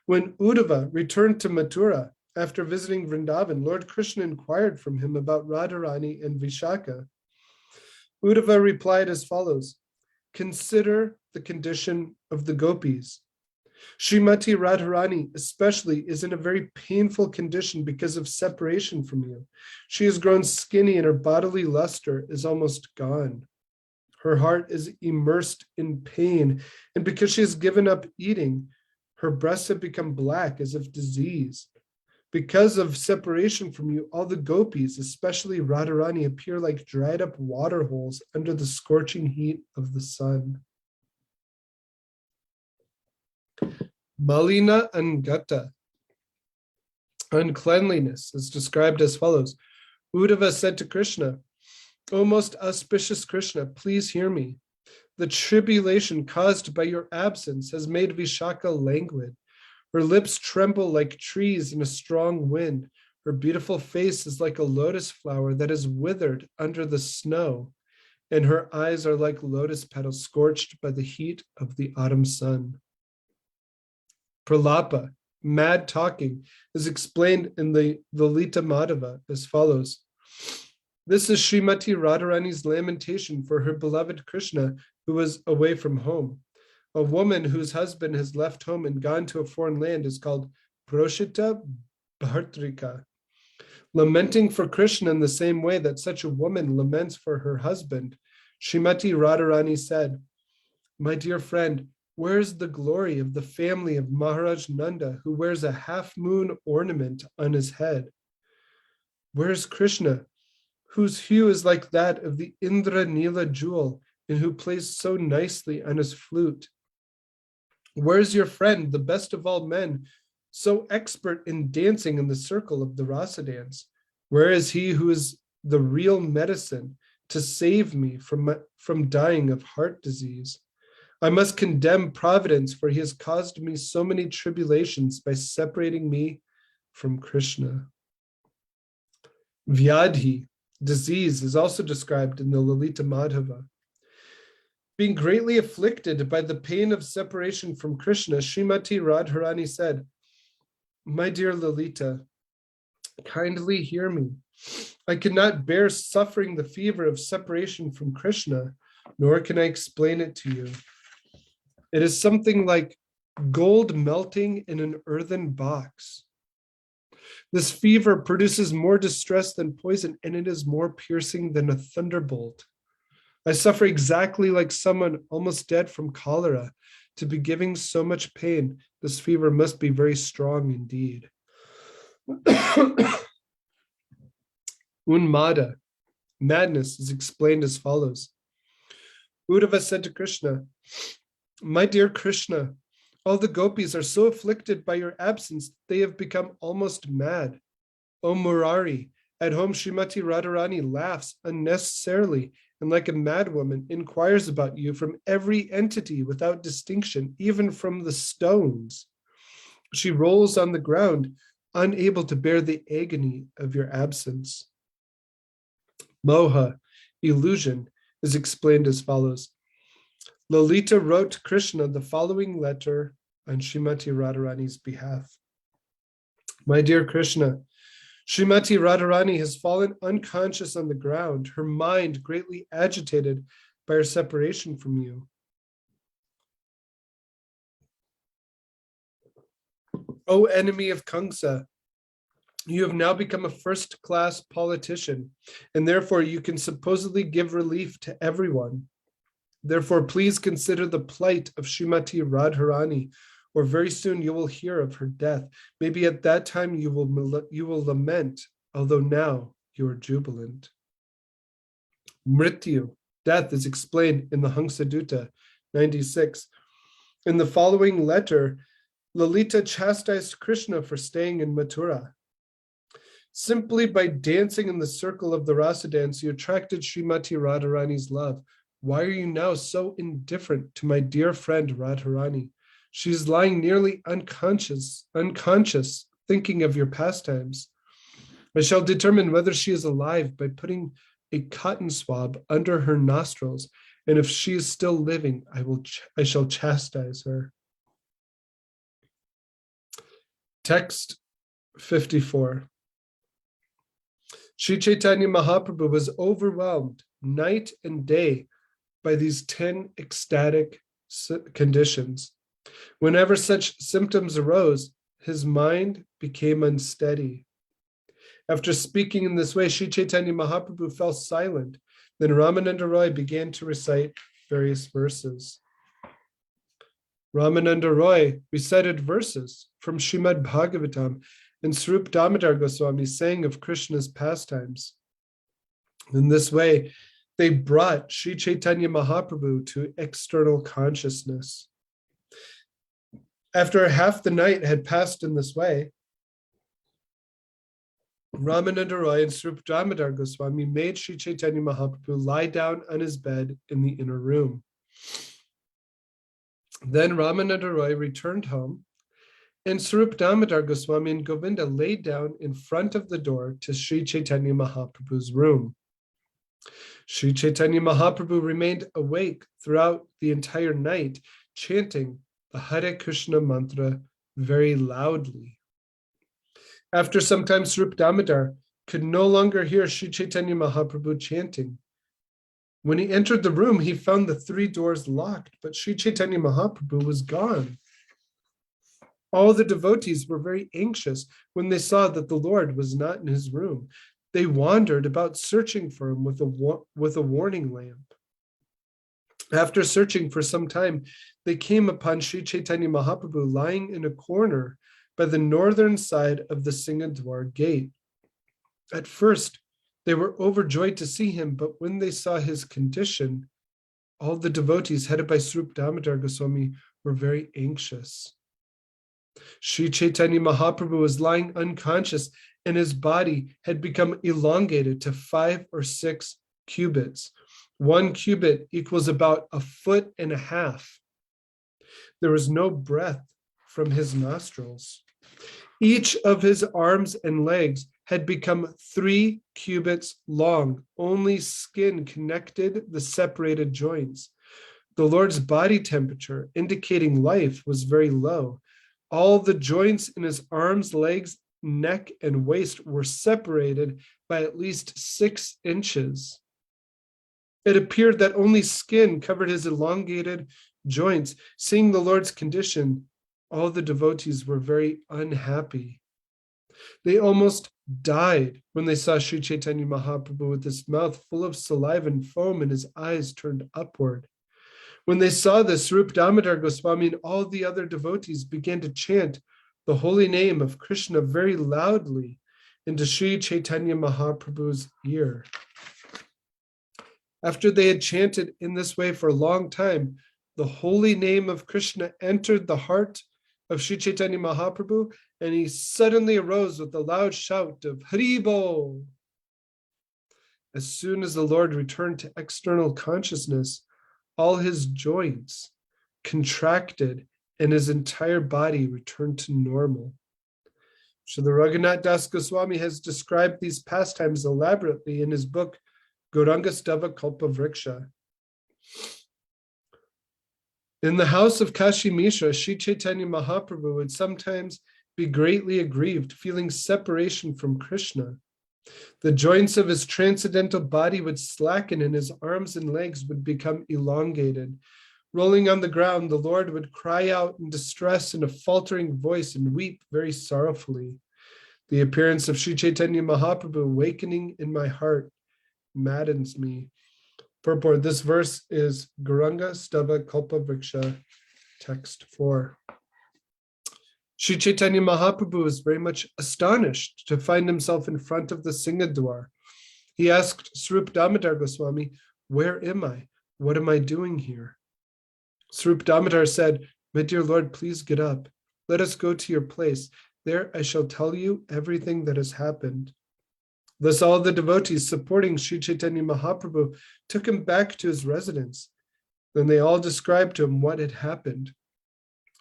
When Uddhava returned to Mathura after visiting Vrindavan, Lord Krishna inquired from him about Radharani and Vishaka. Uddhava replied as follows. Consider the condition of the gopis. Srimati Radharani especially is in a very painful condition because of separation from you. She has grown skinny and her bodily luster is almost gone. Her heart is immersed in pain, and because she has given up eating, her breasts have become black as if diseased. Because of separation from you, all the gopis, especially Radharani, appear like dried up water holes under the scorching heat of the sun. Malina Angata, uncleanliness, is described as follows. Uddhava said to Krishna, O most auspicious Krishna, please hear me. The tribulation caused by your absence has made Vishaka languid. Her lips tremble like trees in a strong wind. Her beautiful face is like a lotus flower that is withered under the snow, and her eyes are like lotus petals scorched by the heat of the autumn sun. Pralapa, mad talking, is explained in the Lalita Madhava as follows. This is Srimati Radharani's lamentation for her beloved Krishna, who was away from home. A woman whose husband has left home and gone to a foreign land is called Proshita Bhartrika. Lamenting for Krishna in the same way that such a woman laments for her husband, Srimati Radharani said, My dear friend, where is the glory of the family of Maharaj Nanda, who wears a half-moon ornament on his head? Where is Krishna, whose hue is like that of the Indra Nila jewel, and who plays so nicely on his flute? Where is your friend, the best of all men, so expert in dancing in the circle of the rasa dance? Where is he who is the real medicine to save me from dying of heart disease? I must condemn Providence, for he has caused me so many tribulations by separating me from Krishna. Vyadhi, disease, is also described in the Lalita Madhava. Being greatly afflicted by the pain of separation from Krishna, Srimati Radharani said, My dear Lalita, kindly hear me. I cannot bear suffering the fever of separation from Krishna, nor can I explain it to you. It is something like gold melting in an earthen box. This fever produces more distress than poison, and it is more piercing than a thunderbolt. I suffer exactly like someone almost dead from cholera. To be giving so much pain, this fever must be very strong indeed. Unmada, madness, is explained as follows. Uddhava said to Krishna, My dear Krishna, all the gopis are so afflicted by your absence, they have become almost mad. O Murari, at home Srimati Radharani laughs unnecessarily and like a madwoman inquires about you from every entity without distinction, even from the stones. She rolls on the ground, unable to bear the agony of your absence. Moha, illusion, is explained as follows. Lalita wrote to Krishna the following letter on Srimati Radharani's behalf. My dear Krishna, Srimati Radharani has fallen unconscious on the ground, her mind greatly agitated by her separation from you. O enemy of Kamsa, you have now become a first-class politician, and therefore you can supposedly give relief to everyone. Therefore, please consider the plight of Srimati Radharani, or very soon you will hear of her death. Maybe at that time you will lament, although now you are jubilant. Mrityu, death, is explained in the Hamsadutta 96. In the following letter, Lalita chastised Krishna for staying in Mathura. Simply by dancing in the circle of the rasa dance, you attracted Srimati Radharani's love. Why are you now so indifferent to my dear friend Radharani? She is lying nearly unconscious, thinking of your pastimes. I shall determine whether she is alive by putting a cotton swab under her nostrils, and if she is still living, I shall chastise her. Text 54. Sri Chaitanya Mahaprabhu was overwhelmed night and day by these 10 ecstatic conditions. Whenever such symptoms arose, his mind became unsteady. After speaking in this way, Sri Chaitanya Mahaprabhu fell silent. Then Ramananda Roy began to recite various verses. Ramananda Roy recited verses from Srimad Bhagavatam and Swarup Damodar Goswami sang of Krishna's pastimes. In this way, they brought Sri Chaitanya Mahaprabhu to external consciousness. After half the night had passed in this way, Ramananda Roy and Swarup Damodar Goswami made Sri Chaitanya Mahaprabhu lie down on his bed in the inner room. Then Ramananda Roy returned home, and Swarup Damodar Goswami and Govinda laid down in front of the door to Sri Chaitanya Mahaprabhu's room. Sri Chaitanya Mahaprabhu remained awake throughout the entire night, chanting the Hare Krishna mantra very loudly. After some time, Swarup Damodar could no longer hear Sri Chaitanya Mahaprabhu chanting. When he entered the room, he found the 3 doors locked, but Sri Chaitanya Mahaprabhu was gone. All the devotees were very anxious when they saw that the Lord was not in his room. They wandered about searching for him with a warning lamp. After searching for some time, they came upon Sri Chaitanya Mahaprabhu lying in a corner by the northern side of the Singadwar gate. At first, they were overjoyed to see him, but when they saw his condition, all the devotees headed by Swarup Damodar Goswami were very anxious. Sri Chaitanya Mahaprabhu was lying unconscious, and his body had become elongated to 5 or 6 cubits. 1 cubit equals about 1.5 feet. There was no breath from his nostrils. Each of his arms and legs had become 3 cubits long. Only skin connected the separated joints. The Lord's body temperature, indicating life, was very low. All the joints in his arms, legs, neck, and waist were separated by at least 6 inches. It appeared that only skin covered his elongated joints. Seeing the Lord's condition, all the devotees were very unhappy. They almost died when they saw Sri Chaitanya Mahaprabhu with his mouth full of saliva and foam and his eyes turned upward. When they saw this, Swarup Damodar Goswami and all the other devotees began to chant the holy name of Krishna very loudly into Sri Chaitanya Mahaprabhu's ear. After they had chanted in this way for a long time, the holy name of Krishna entered the heart of Sri Chaitanya Mahaprabhu, and he suddenly arose with a loud shout of Hari Bol. As soon as the Lord returned to external consciousness, all his joints contracted and his entire body returned to normal. Srila Raghunath Das Goswami has described these pastimes elaborately in his book, Gauranga Kalpa Vriksha. In the house of Kashi Mishra, Sri Chaitanya Mahaprabhu would sometimes be greatly aggrieved, feeling separation from Krishna. The joints of his transcendental body would slacken and his arms and legs would become elongated. Rolling on the ground, the Lord would cry out in distress in a faltering voice and weep very sorrowfully. The appearance of Sri Chaitanya Mahaprabhu awakening in my heart maddens me. Purport, this verse is Gauranga Stava Kalpa Vriksha, text 4. Sri Chaitanya Mahaprabhu was very much astonished to find himself in front of the Singadwar. He asked Swarup Damodar Goswami, "Where am I? What am I doing here?" Swarup Damodar said, "My dear Lord, please get up. Let us go to your place. There I shall tell you everything that has happened." Thus all the devotees supporting Sri Chaitanya Mahaprabhu took him back to his residence. Then they all described to him what had happened.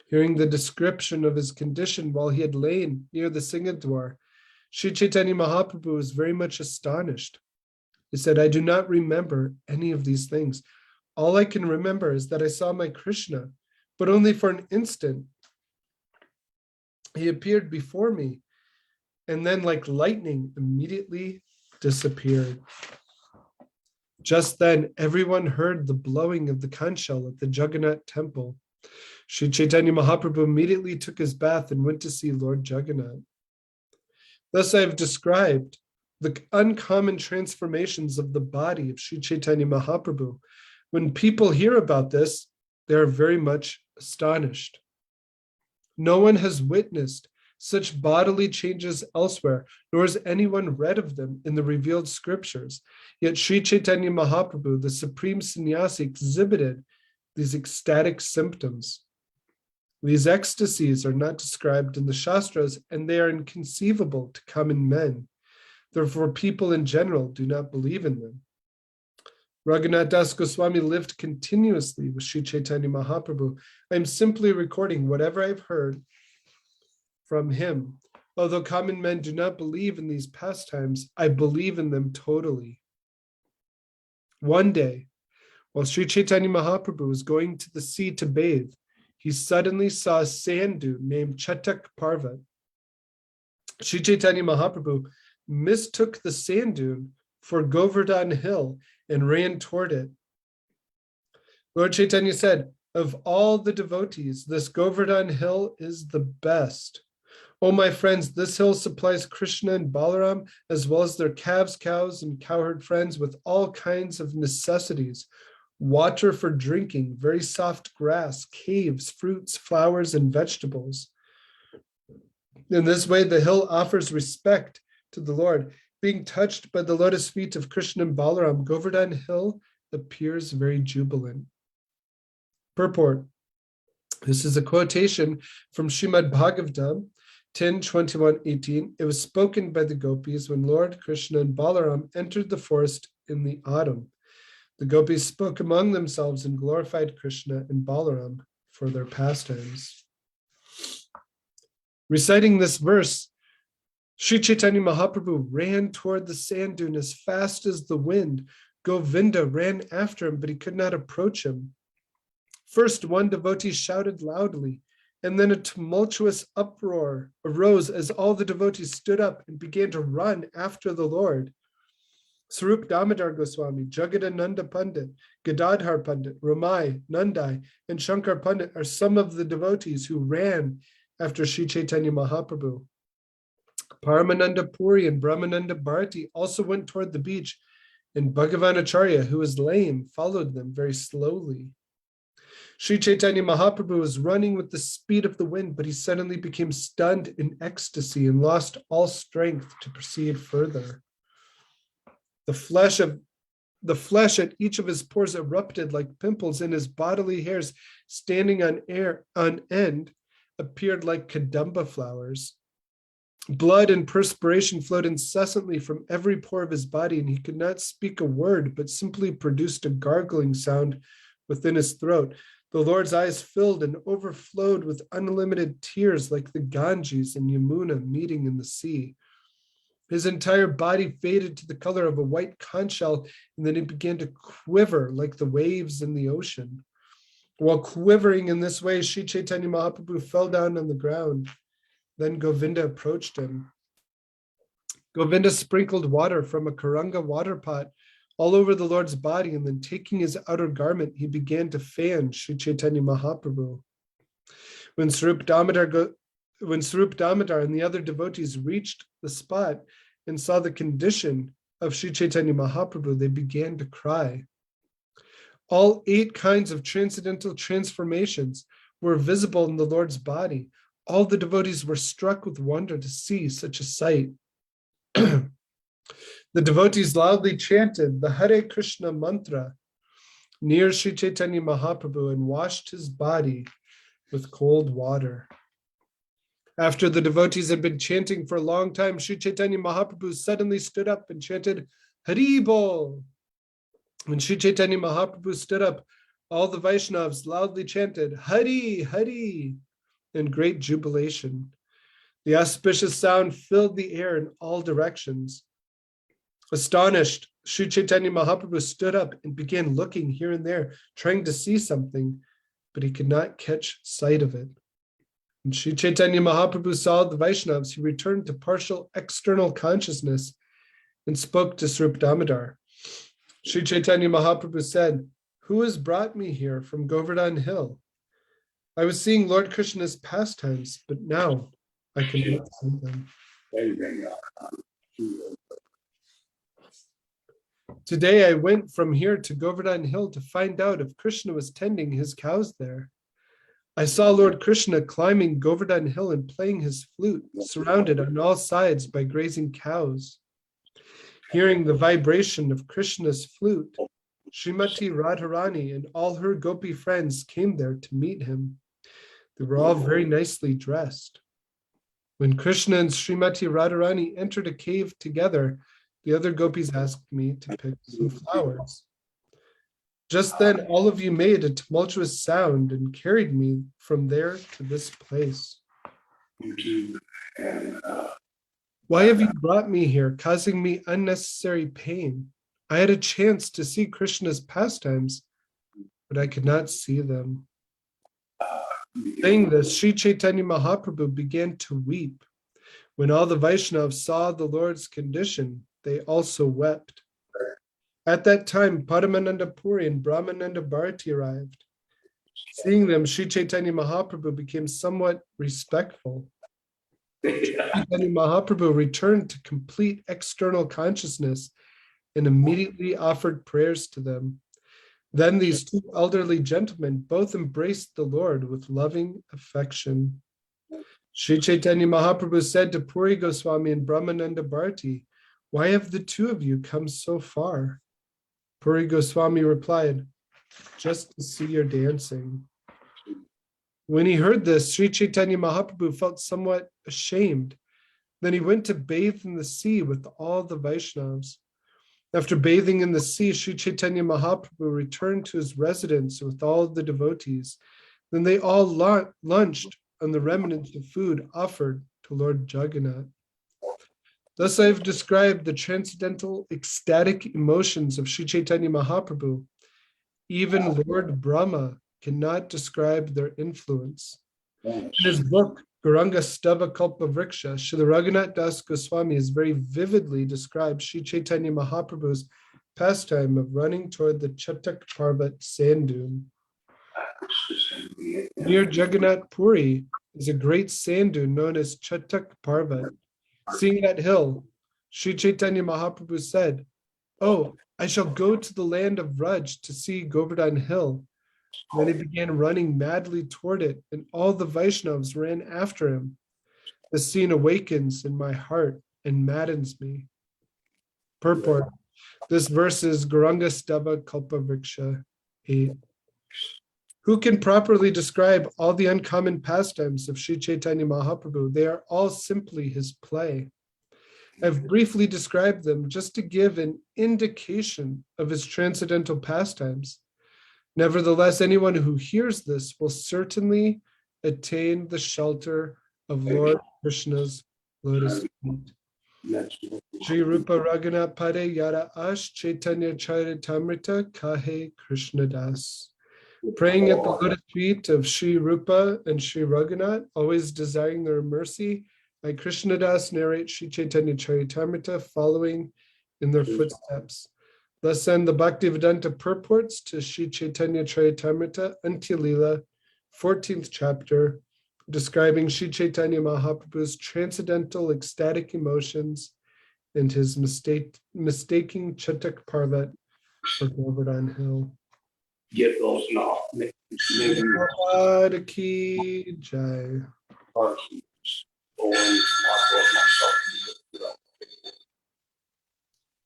Hearing the description of his condition while he had lain near the Singadwar, Sri Chaitanya Mahaprabhu was very much astonished. He said, "I do not remember any of these things. All I can remember is that I saw my Krishna, but only for an instant. He appeared before me, and then like lightning immediately disappeared." Just then, everyone heard the blowing of the conch shell at the Jagannath temple. Sri Chaitanya Mahaprabhu immediately took his bath and went to see Lord Jagannath. Thus I have described the uncommon transformations of the body of Sri Chaitanya Mahaprabhu. When people hear about this, they are very much astonished. No one has witnessed such bodily changes elsewhere, nor has anyone read of them in the revealed scriptures. Yet Sri Chaitanya Mahaprabhu, the supreme sannyasi, exhibited these ecstatic symptoms. These ecstasies are not described in the Shastras, and they are inconceivable to common men. Therefore, people in general do not believe in them. Raghunath Das Goswami lived continuously with Sri Chaitanya Mahaprabhu. I am simply recording whatever I've heard from him. Although common men do not believe in these pastimes, I believe in them totally. One day, while Sri Chaitanya Mahaprabhu was going to the sea to bathe, he suddenly saw a sand dune named Chatak Parvat. Sri Chaitanya Mahaprabhu mistook the sand dune for Govardhan Hill and ran toward it. Lord Chaitanya said, "Of all the devotees, this Govardhan Hill is the best. Oh, my friends, this hill supplies Krishna and Balaram, as well as their calves, cows, and cowherd friends with all kinds of necessities. Water for drinking, very soft grass, caves, fruits, flowers, and vegetables. In this way, the hill offers respect to the Lord. Being touched by the lotus feet of Krishna and Balaram, Govardhan Hill appears very jubilant." Purport. This is a quotation from Srimad Bhagavatam 10:21-18. It was spoken by the gopis when Lord Krishna and Balaram entered the forest in the autumn. The gopis spoke among themselves and glorified Krishna and Balaram for their pastimes. Reciting this verse, Sri Chaitanya Mahaprabhu ran toward the sand dune as fast as the wind. Govinda ran after him, but he could not approach him. First, one devotee shouted loudly, and then a tumultuous uproar arose as all the devotees stood up and began to run after the Lord. Swarup Damodar Goswami, Jagadananda Pandit, Gadadhar Pandit, Ramai, Nandai, and Shankar Pandit are some of the devotees who ran after Sri Chaitanya Mahaprabhu. Paramananda Puri and Brahmananda Bharati also went toward the beach, and Bhagavan Acharya, who was lame, followed them very slowly. Sri Chaitanya Mahaprabhu was running with the speed of the wind, but he suddenly became stunned in ecstasy and lost all strength to proceed further. The flesh at each of his pores erupted like pimples, and his bodily hairs, standing on end, appeared like kadamba flowers. Blood and perspiration flowed incessantly from every pore of his body, and he could not speak a word, but simply produced a gargling sound within his throat. The Lord's eyes filled and overflowed with unlimited tears like the Ganges and Yamuna meeting in the sea. His entire body faded to the color of a white conch shell, and then he began to quiver like the waves in the ocean. While quivering in this way, Sri Chaitanya Mahaprabhu fell down on the ground. Then Govinda approached him. Govinda sprinkled water from a Karanga water pot all over the Lord's body, and then taking his outer garment, he began to fan Sri Chaitanya Mahaprabhu. When Swarup Damodar and the other devotees reached the spot and saw the condition of Sri Chaitanya Mahaprabhu, they began to cry. All 8 kinds of transcendental transformations were visible in the Lord's body. All the devotees were struck with wonder to see such a sight. The devotees loudly chanted the Hare Krishna mantra near Sri Chaitanya Mahaprabhu and washed his body with cold water. After the devotees had been chanting for a long time, Sri Chaitanya Mahaprabhu suddenly stood up and chanted Hari Bol. When Sri Chaitanya Mahaprabhu stood up, all the Vaishnavas loudly chanted Hari, Hari in great jubilation. The auspicious sound filled the air in all directions. Astonished, Sri Chaitanya Mahaprabhu stood up and began looking here and there, trying to see something, but he could not catch sight of it. When Sri Chaitanya Mahaprabhu saw the Vaishnavas, he returned to partial external consciousness and spoke to Swarup Damodar. Sri Chaitanya Mahaprabhu said, "Who has brought me here from Govardhan Hill? I was seeing Lord Krishna's pastimes, but now I cannot see them. Today I went from here to Govardhan Hill to find out if Krishna was tending his cows there. I saw Lord Krishna climbing Govardhan Hill and playing his flute, surrounded on all sides by grazing cows. Hearing the vibration of Krishna's flute, Srimati Radharani and all her gopi friends came there to meet him. They were all very nicely dressed. When Krishna and Srimati Radharani entered a cave together, the other gopis asked me to pick some flowers. Just then, all of you made a tumultuous sound and carried me from there to this place. Why have you brought me here, causing me unnecessary pain? I had a chance to see Krishna's pastimes, but I could not see them." Saying this, Sri Chaitanya Mahaprabhu began to weep. When all the Vaishnavas saw the Lord's condition, they also wept. At that time, Paramananda Puri and Brahmananda Bharati arrived. Seeing them, Sri Chaitanya Mahaprabhu became somewhat respectful. Chaitanya Mahaprabhu returned to complete external consciousness and immediately offered prayers to them. Then these 2 elderly gentlemen both embraced the Lord with loving affection. Sri Chaitanya Mahaprabhu said to Puri Goswami and Brahmananda Bharati, "Why have the 2 of you come so far?" Puri Goswami replied, "Just to see your dancing." When he heard this, Sri Chaitanya Mahaprabhu felt somewhat ashamed. Then he went to bathe in the sea with all the Vaishnavas. After bathing in the sea, Sri Chaitanya Mahaprabhu returned to his residence with all the devotees. Then they all lunched on the remnants of food offered to Lord Jagannath. Thus I have described the transcendental ecstatic emotions of Sri Chaitanya Mahaprabhu. Even Lord Brahma cannot describe their influence. In his book, Gauranga Stava Kalpa Vriksha, Srila Raghunath Das Goswami has very vividly described Sri Chaitanya Mahaprabhu's pastime of running toward the Caitanya-caritamrta sand dune. Near Jagannath Puri is a great sand dune known as Caitanya-caritamrta. Seeing that hill, Sri Chaitanya Mahaprabhu said, "Oh, I shall go to the land of Vraj to see Govardhan Hill." Then he began running madly toward it, and all the Vaishnavas ran after him. The scene awakens in my heart and maddens me. Purport. This verse is Gauranga Stava Kalpa Vriksha 8. Who can properly describe all the uncommon pastimes of Sri Chaitanya Mahaprabhu? They are all simply his play. I've briefly described them just to give an indication of his transcendental pastimes. Nevertheless, anyone who hears this will certainly attain the shelter of Lord Krishna's lotus feet. Shri Rupa Raghunath Pade Yara Ash Caitanya-caritamrta Kahe Krishna Das. Praying at the lotus feet of Sri Rupa and Sri Raghunath, always desiring their mercy, I Krishnadas narrate Sri Caitanya-caritamrta following in their footsteps. Thus end the Bhaktivedanta purports to Sri Caitanya-caritamrta Antya Lila, 14th chapter, describing Sri Chaitanya Mahaprabhu's transcendental ecstatic emotions and his mistaking Chatak Parvat for Govardhan Hill. Get those now. Prabhupada ki jai.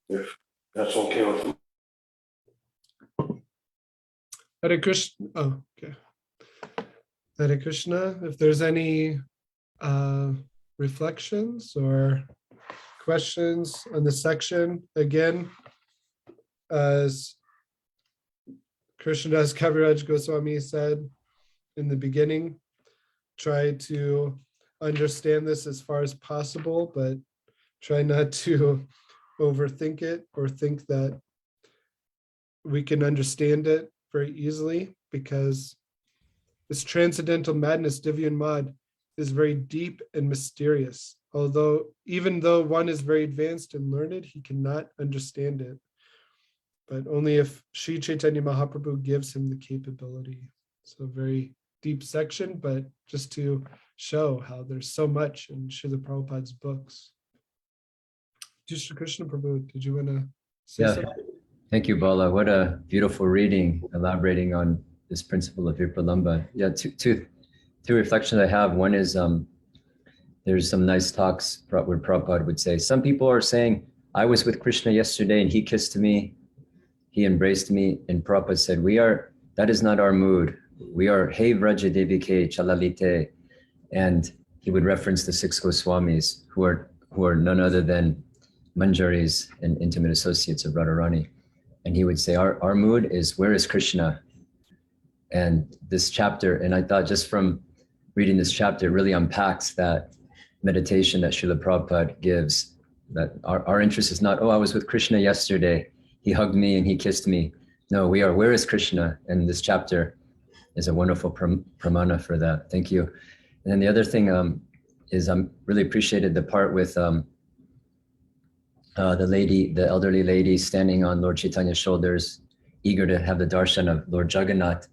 If that's okay with you. Hare Krishna. Oh, okay. Hare Krishna. If there's any reflections or questions on the section, again, as Krishnadas Kaviraj Goswami said in the beginning, try to understand this as far as possible, but try not to overthink it or think that we can understand it very easily, because this transcendental madness, Divyan Mad, is very deep and mysterious. Although, even though one is very advanced and learned, he cannot understand it. But only if Sri Chaitanya Mahaprabhu gives him the capability. So very deep section, but just to show how there's so much in Srila Prabhupada's books. Shri Krishna Prabhu, did you want to say something? Thank you, Bala. What a beautiful reading, elaborating on this principle of Vipralambha. Yeah, two reflections I have. One is there's some nice talks where Prabhupada would say, some people are saying, I was with Krishna yesterday and he kissed me, he embraced me, and Prabhupada said, that is not our mood. We are Hey Vraja Devike Chalalite. And he would reference the 6 Goswamis, who are none other than Manjaris and intimate associates of Radharani. And he would say, our mood is, where is Krishna? And this chapter, and I thought just from reading this chapter, it really unpacks that meditation that Srila Prabhupada gives, that our interest is not, I was with Krishna yesterday, he hugged me and he kissed me. No, we are, where is Krishna? And this chapter is a wonderful pramana for that. Thank you. And then the other thing is really appreciated the part with the elderly lady standing on Lord Chaitanya's shoulders, eager to have the darshan of Lord Jagannath.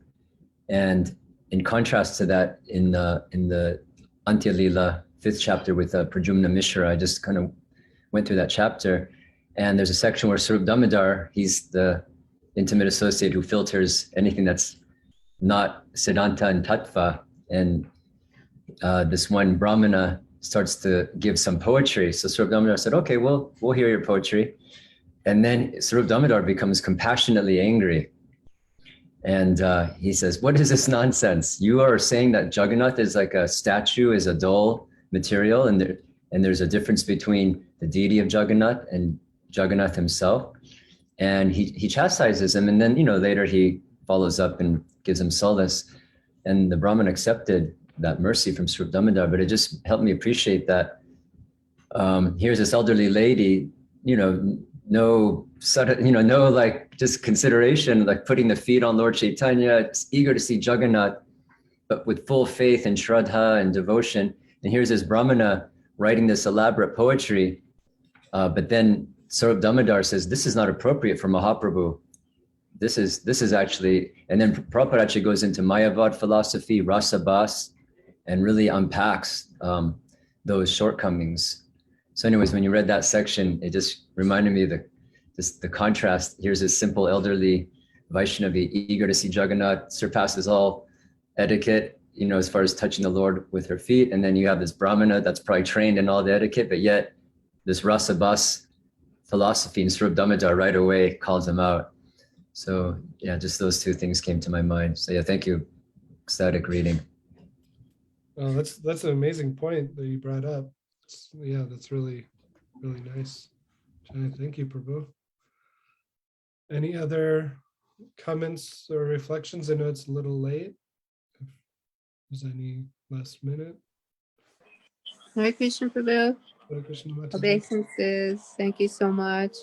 And in contrast to that, in the Antya Lila, 5th chapter with Pradyumna Mishra, I just kind of went through that chapter. And there's a section where Sarup Damodar, he's the intimate associate who filters anything that's not Siddhanta and Tattva. And this one Brahmana starts to give some poetry. So Sarup Damodar said, okay, we'll hear your poetry. And then Sarup Damodar becomes compassionately angry. And he says, what is this nonsense? You are saying that Jagannath is like a statue, is a dull material, and there's a difference between the deity of Jagannath and Jagannath himself. And he chastises him, and then later he follows up and gives him solace. And the Brahman accepted that mercy from Sarup Damodar, but it just helped me appreciate that here's this elderly lady, no sudden, no like just consideration, like putting the feet on Lord Chaitanya, eager to see Jagannath, but with full faith and shraddha and devotion. And here's this Brahmana writing this elaborate poetry, but then Sarup Damodar says, this is not appropriate for Mahaprabhu. This is actually, and then Prabhupada actually goes into Mayavad philosophy, Rasa Bas, and really unpacks those shortcomings. So anyways, when you read that section, it just reminded me of the contrast. Here's this simple elderly Vaishnavi, eager to see Jagannath, surpasses all etiquette, as far as touching the Lord with her feet. And then you have this Brahmana that's probably trained in all the etiquette, but yet this Rasa Bas philosophy, and Sarup Damodar right away calls him out. So yeah, just those two things came to my mind. So yeah, thank you. Ecstatic reading. Well, that's an amazing point that you brought up. Yeah, that's really, really nice. Thank you, Prabhu. Any other comments or reflections? I know it's a little late. If there's any last minute. Hare Krishna Prabhu. Hare Krishna Mataji. Obeisances. Thank you so much.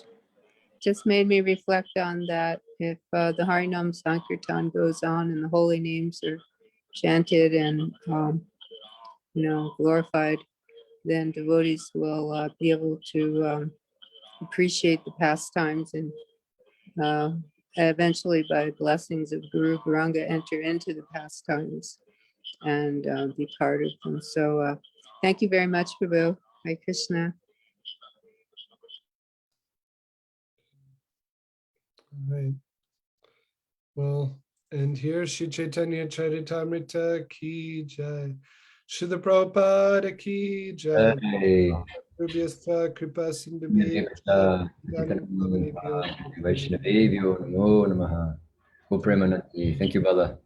just made me reflect on that. If the Harinam Sankirtan goes on and the holy names are chanted and, glorified, then devotees will be able to appreciate the pastimes and eventually by blessings of Guru Garanga enter into the pastimes and be part of them. So thank you very much, Prabhu. Hare Krishna. All right. Well, and here Shri Caitanya-caritamrta ki jai. Srila Prabhupada ki jai. Hey, Prabhyastha kripa sindhubhe. Vaishnavevyo Namo Namaha. Go Premanandi. Thank you, Bala.